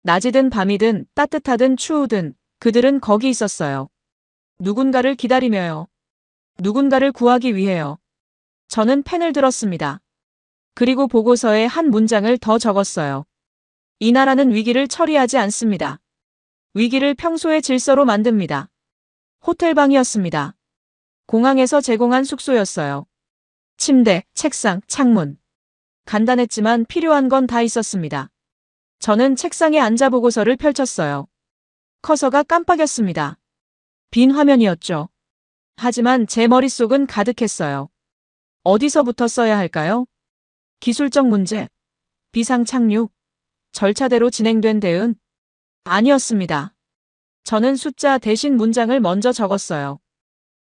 낮이든 밤이든 따뜻하든 추우든 그들은 거기 있었어요. 누군가를 기다리며요. 누군가를 구하기 위해요. 저는 펜을 들었습니다. 그리고 보고서에 한 문장을 더 적었어요. 이 나라는 위기를 처리하지 않습니다. 위기를 평소의 질서로 만듭니다. 호텔방이었습니다. 공항에서 제공한 숙소였어요. 침대, 책상, 창문. 간단했지만 필요한 건 다 있었습니다. 저는 책상에 앉아 보고서를 펼쳤어요. 커서가 깜빡였습니다. 빈 화면이었죠. 하지만 제 머릿속은 가득했어요. 어디서부터 써야 할까요? 기술적 문제, 비상 착륙, 절차대로 진행된 대응? 아니었습니다. 저는 숫자 대신 문장을 먼저 적었어요.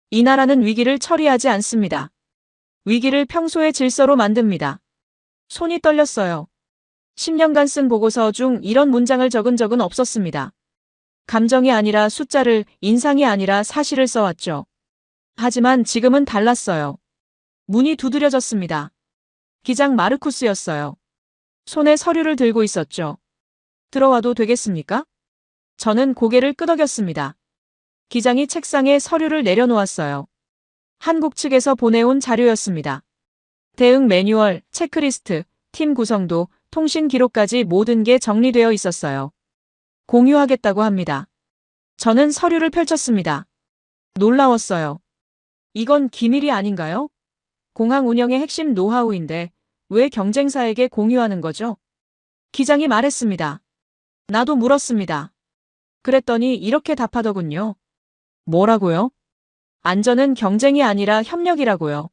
이 나라는 위기를 처리하지 않습니다. 위기를 평소의 질서로 만듭니다. 손이 떨렸어요. 10년간 쓴 보고서 중 이런 문장을 적은 적은 없었습니다. 감정이 아니라 숫자를, 인상이 아니라 사실을 써왔죠. 하지만 지금은 달랐어요. 문이 두드려졌습니다. 기장 마르쿠스였어요. 손에 서류를 들고 있었죠. 들어와도 되겠습니까? 저는 고개를 끄덕였습니다. 기장이 책상에 서류를 내려놓았어요. 한국 측에서 보내온 자료였습니다. 대응 매뉴얼, 체크리스트, 팀 구성도, 통신 기록까지 모든 게 정리되어 있었어요. 공유하겠다고 합니다. 저는 서류를 펼쳤습니다. 놀라웠어요. 이건 기밀이 아닌가요? 공항 운영의 핵심 노하우인데 왜 경쟁사에게 공유하는 거죠? 기장이 말했습니다. 나도 물었습니다. 그랬더니 이렇게 답하더군요. 뭐라고요? 안전은 경쟁이 아니라 협력이라고요.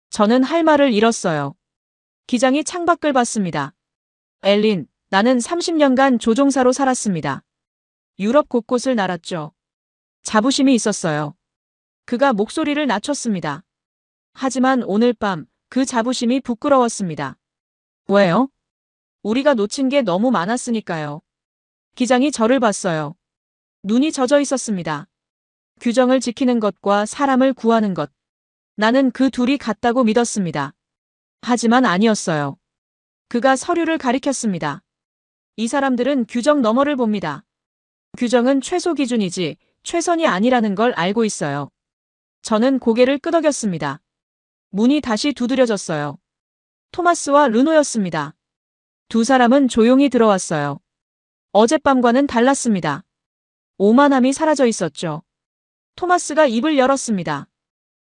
저는 할 말을 잃었어요. 기장이 창밖을 봤습니다. 엘린, 나는 30년간 조종사로 살았습니다. 유럽 곳곳을 날았죠. 자부심이 있었어요. 그가 목소리를 낮췄습니다. 하지만 오늘 밤 그 자부심이 부끄러웠습니다. 왜요? 우리가 놓친 게 너무 많았으니까요. 기장이 저를 봤어요. 눈이 젖어 있었습니다. 규정을 지키는 것과 사람을 구하는 것. 나는 그 둘이 같다고 믿었습니다. 하지만 아니었어요. 그가 서류를 가리켰습니다. 이 사람들은 규정 너머를 봅니다. 규정은 최소 기준이지 최선이 아니라는 걸 알고 있어요. 저는 고개를 끄덕였습니다. 문이 다시 두드려졌어요. 토마스와 르노였습니다. 두 사람은 조용히 들어왔어요. 어젯밤과는 달랐습니다. 오만함이 사라져 있었죠. 토마스가 입을 열었습니다.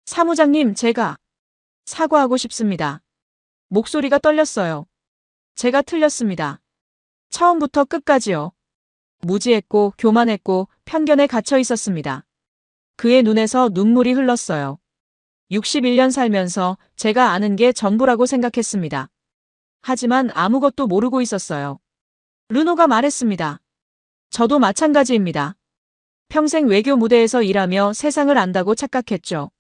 사무장님, 제가 사과하고 싶습니다. 목소리가 떨렸어요. 제가 틀렸습니다. 처음부터 끝까지요. 무지했고 교만했고 편견에 갇혀 있었습니다. 그의 눈에서 눈물이 흘렀어요. 61년 살면서 제가 아는 게 전부라고 생각했습니다. 하지만 아무것도 모르고 있었어요. 르노가 말했습니다. 저도 마찬가지입니다. 평생 외교 무대에서 일하며 세상을 안다고 착각했죠.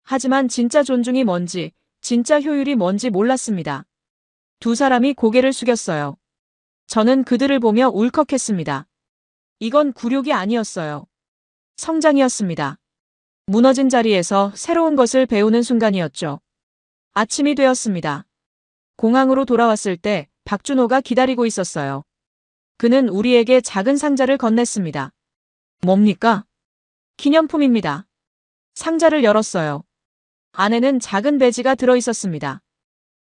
하지만 진짜 존중이 뭔지, 진짜 효율이 뭔지 몰랐습니다. 두 사람이 고개를 숙였어요. 저는 그들을 보며 울컥했습니다. 이건 굴욕이 아니었어요. 성장이었습니다. 무너진 자리에서 새로운 것을 배우는 순간이었죠. 아침이 되었습니다. 공항으로 돌아왔을 때 박준호가 기다리고 있었어요. 그는 우리에게 작은 상자를 건넸습니다. 뭡니까? 기념품입니다. 상자를 열었어요. 안에는 작은 배지가 들어 있었습니다.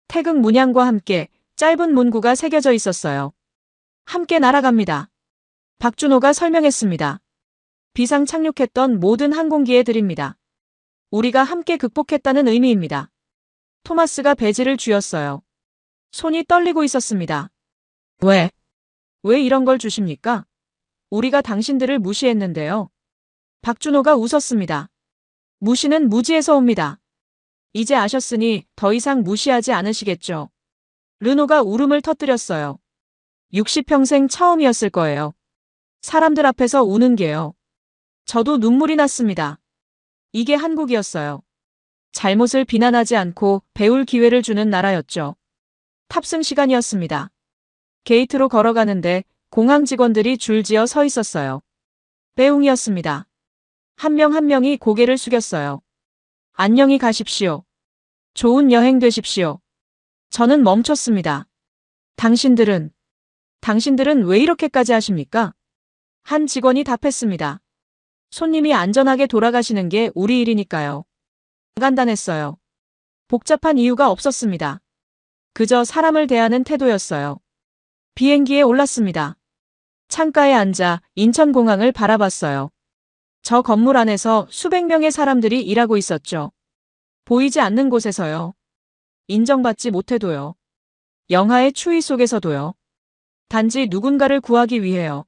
태극 문양과 함께 짧은 문구가 새겨져 있었어요. 함께 날아갑니다. 박준호가 설명했습니다. 비상 착륙했던 모든 항공기에 드립니다. 우리가 함께 극복했다는 의미입니다. 토마스가 배지를 쥐었어요. 손이 떨리고 있었습니다. 왜 이런 걸 주십니까? 우리가 당신들을 무시했는데요. 박준호가 웃었습니다. 무시는 무지에서 옵니다. 이제 아셨으니 더 이상 무시하지 않으시겠죠. 르노가 울음을 터뜨렸어요. 60평생 처음이었을 거예요. 사람들 앞에서 우는 게요. 저도 눈물이 났습니다. 이게 한국이었어요. 잘못을 비난하지 않고 배울 기회를 주는 나라였죠. 탑승 시간이었습니다. 게이트로 걸어가는데 공항 직원들이 줄지어 서 있었어요. 빼웅이었습니다. 한 명 한 명이 고개를 숙였어요. 안녕히 가십시오. 좋은 여행 되십시오. 저는 멈췄습니다. 당신들은 왜 이렇게까지 하십니까? 한 직원이 답했습니다. 손님이 안전하게 돌아가시는 게 우리 일이니까요. 간단했어요. 복잡한 이유가 없었습니다. 그저 사람을 대하는 태도였어요. 비행기에 올랐습니다. 창가에 앉아 인천공항을 바라봤어요. 저 건물 안에서 수백 명의 사람들이 일하고 있었죠. 보이지 않는 곳에서요. 인정받지 못해도요. 영하의 추위 속에서도요. 단지 누군가를 구하기 위해요.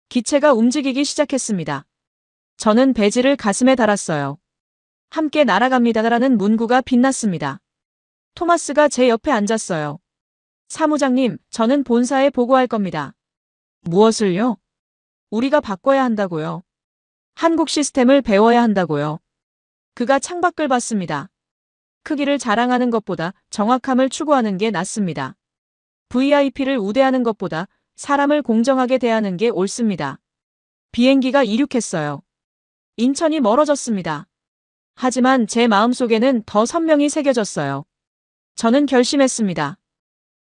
기체가 움직이기 시작했습니다. 저는 배지를 가슴에 달았어요. 함께 날아갑니다라는 문구가 빛났습니다. 토마스가 제 옆에 앉았어요. 사무장님, 저는 본사에 보고할 겁니다. 무엇을요? 우리가 바꿔야 한다고요. 한국 시스템을 배워야 한다고요. 그가 창밖을 봤습니다. 크기를 자랑하는 것보다 정확함을 추구하는 게 낫습니다. VIP를 우대하는 것보다 사람을 공정하게 대하는 게 옳습니다. 비행기가 이륙했어요. 인천이 멀어졌습니다. 하지만 제 마음속에는 더 선명히 새겨졌어요. 저는 결심했습니다.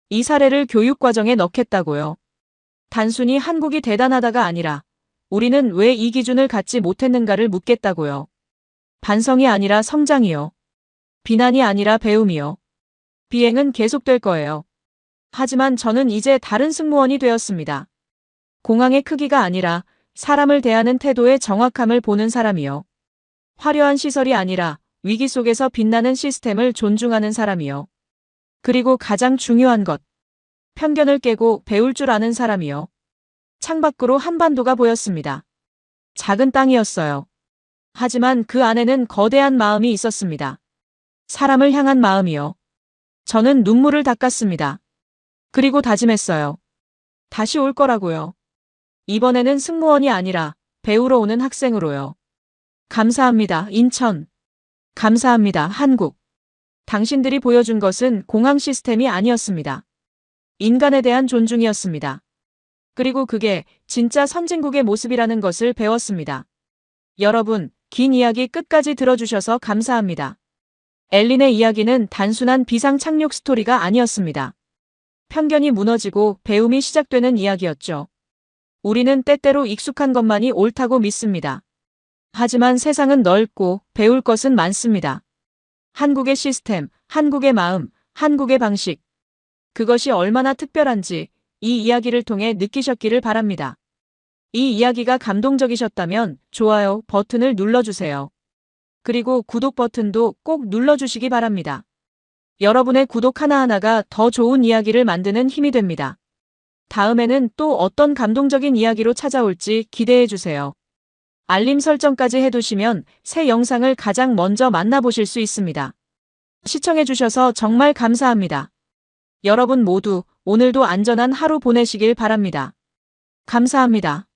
이 사례를 교육과정에 넣겠다고요. 단순히 한국이 대단하다가 아니라 우리는 왜 이 기준을 갖지 못했는가를 묻겠다고요. 반성이 아니라 성장이요. 비난이 아니라 배움이요. 비행은 계속될 거예요. 하지만 저는 이제 다른 승무원이 되었습니다. 공항의 크기가 아니라 사람을 대하는 태도의 정확함을 보는 사람이요. 화려한 시설이 아니라 위기 속에서 빛나는 시스템을 존중하는 사람이요. 그리고 가장 중요한 것, 편견을 깨고 배울 줄 아는 사람이요. 창밖으로 한반도가 보였습니다. 작은 땅이었어요. 하지만 그 안에는 거대한 마음이 있었습니다. 사람을 향한 마음이요. 저는 눈물을 닦았습니다. 그리고 다짐했어요. 다시 올 거라고요. 이번에는 승무원이 아니라 배우러 오는 학생으로요. 감사합니다, 인천. 감사합니다, 한국. 당신들이 보여준 것은 공항 시스템이 아니었습니다. 인간에 대한 존중이었습니다. 그리고 그게 진짜 선진국의 모습이라는 것을 배웠습니다. 여러분, 긴 이야기 끝까지 들어주셔서 감사합니다. 엘린의 이야기는 단순한 비상 착륙 스토리가 아니었습니다. 편견이 무너지고 배움이 시작되는 이야기였죠. 우리는 때때로 익숙한 것만이 옳다고 믿습니다. 하지만 세상은 넓고 배울 것은 많습니다. 한국의 시스템, 한국의 마음, 한국의 방식. 그것이 얼마나 특별한지 이 이야기를 통해 느끼셨기를 바랍니다. 이 이야기가 감동적이셨다면 좋아요 버튼을 눌러주세요. 그리고 구독 버튼도 꼭 눌러주시기 바랍니다. 여러분의 구독 하나하나가 더 좋은 이야기를 만드는 힘이 됩니다. 다음에는 또 어떤 감동적인 이야기로 찾아올지 기대해주세요. 알림 설정까지 해두시면 새 영상을 가장 먼저 만나보실 수 있습니다. 시청해주셔서 정말 감사합니다. 여러분 모두 오늘도 안전한 하루 보내시길 바랍니다. 감사합니다.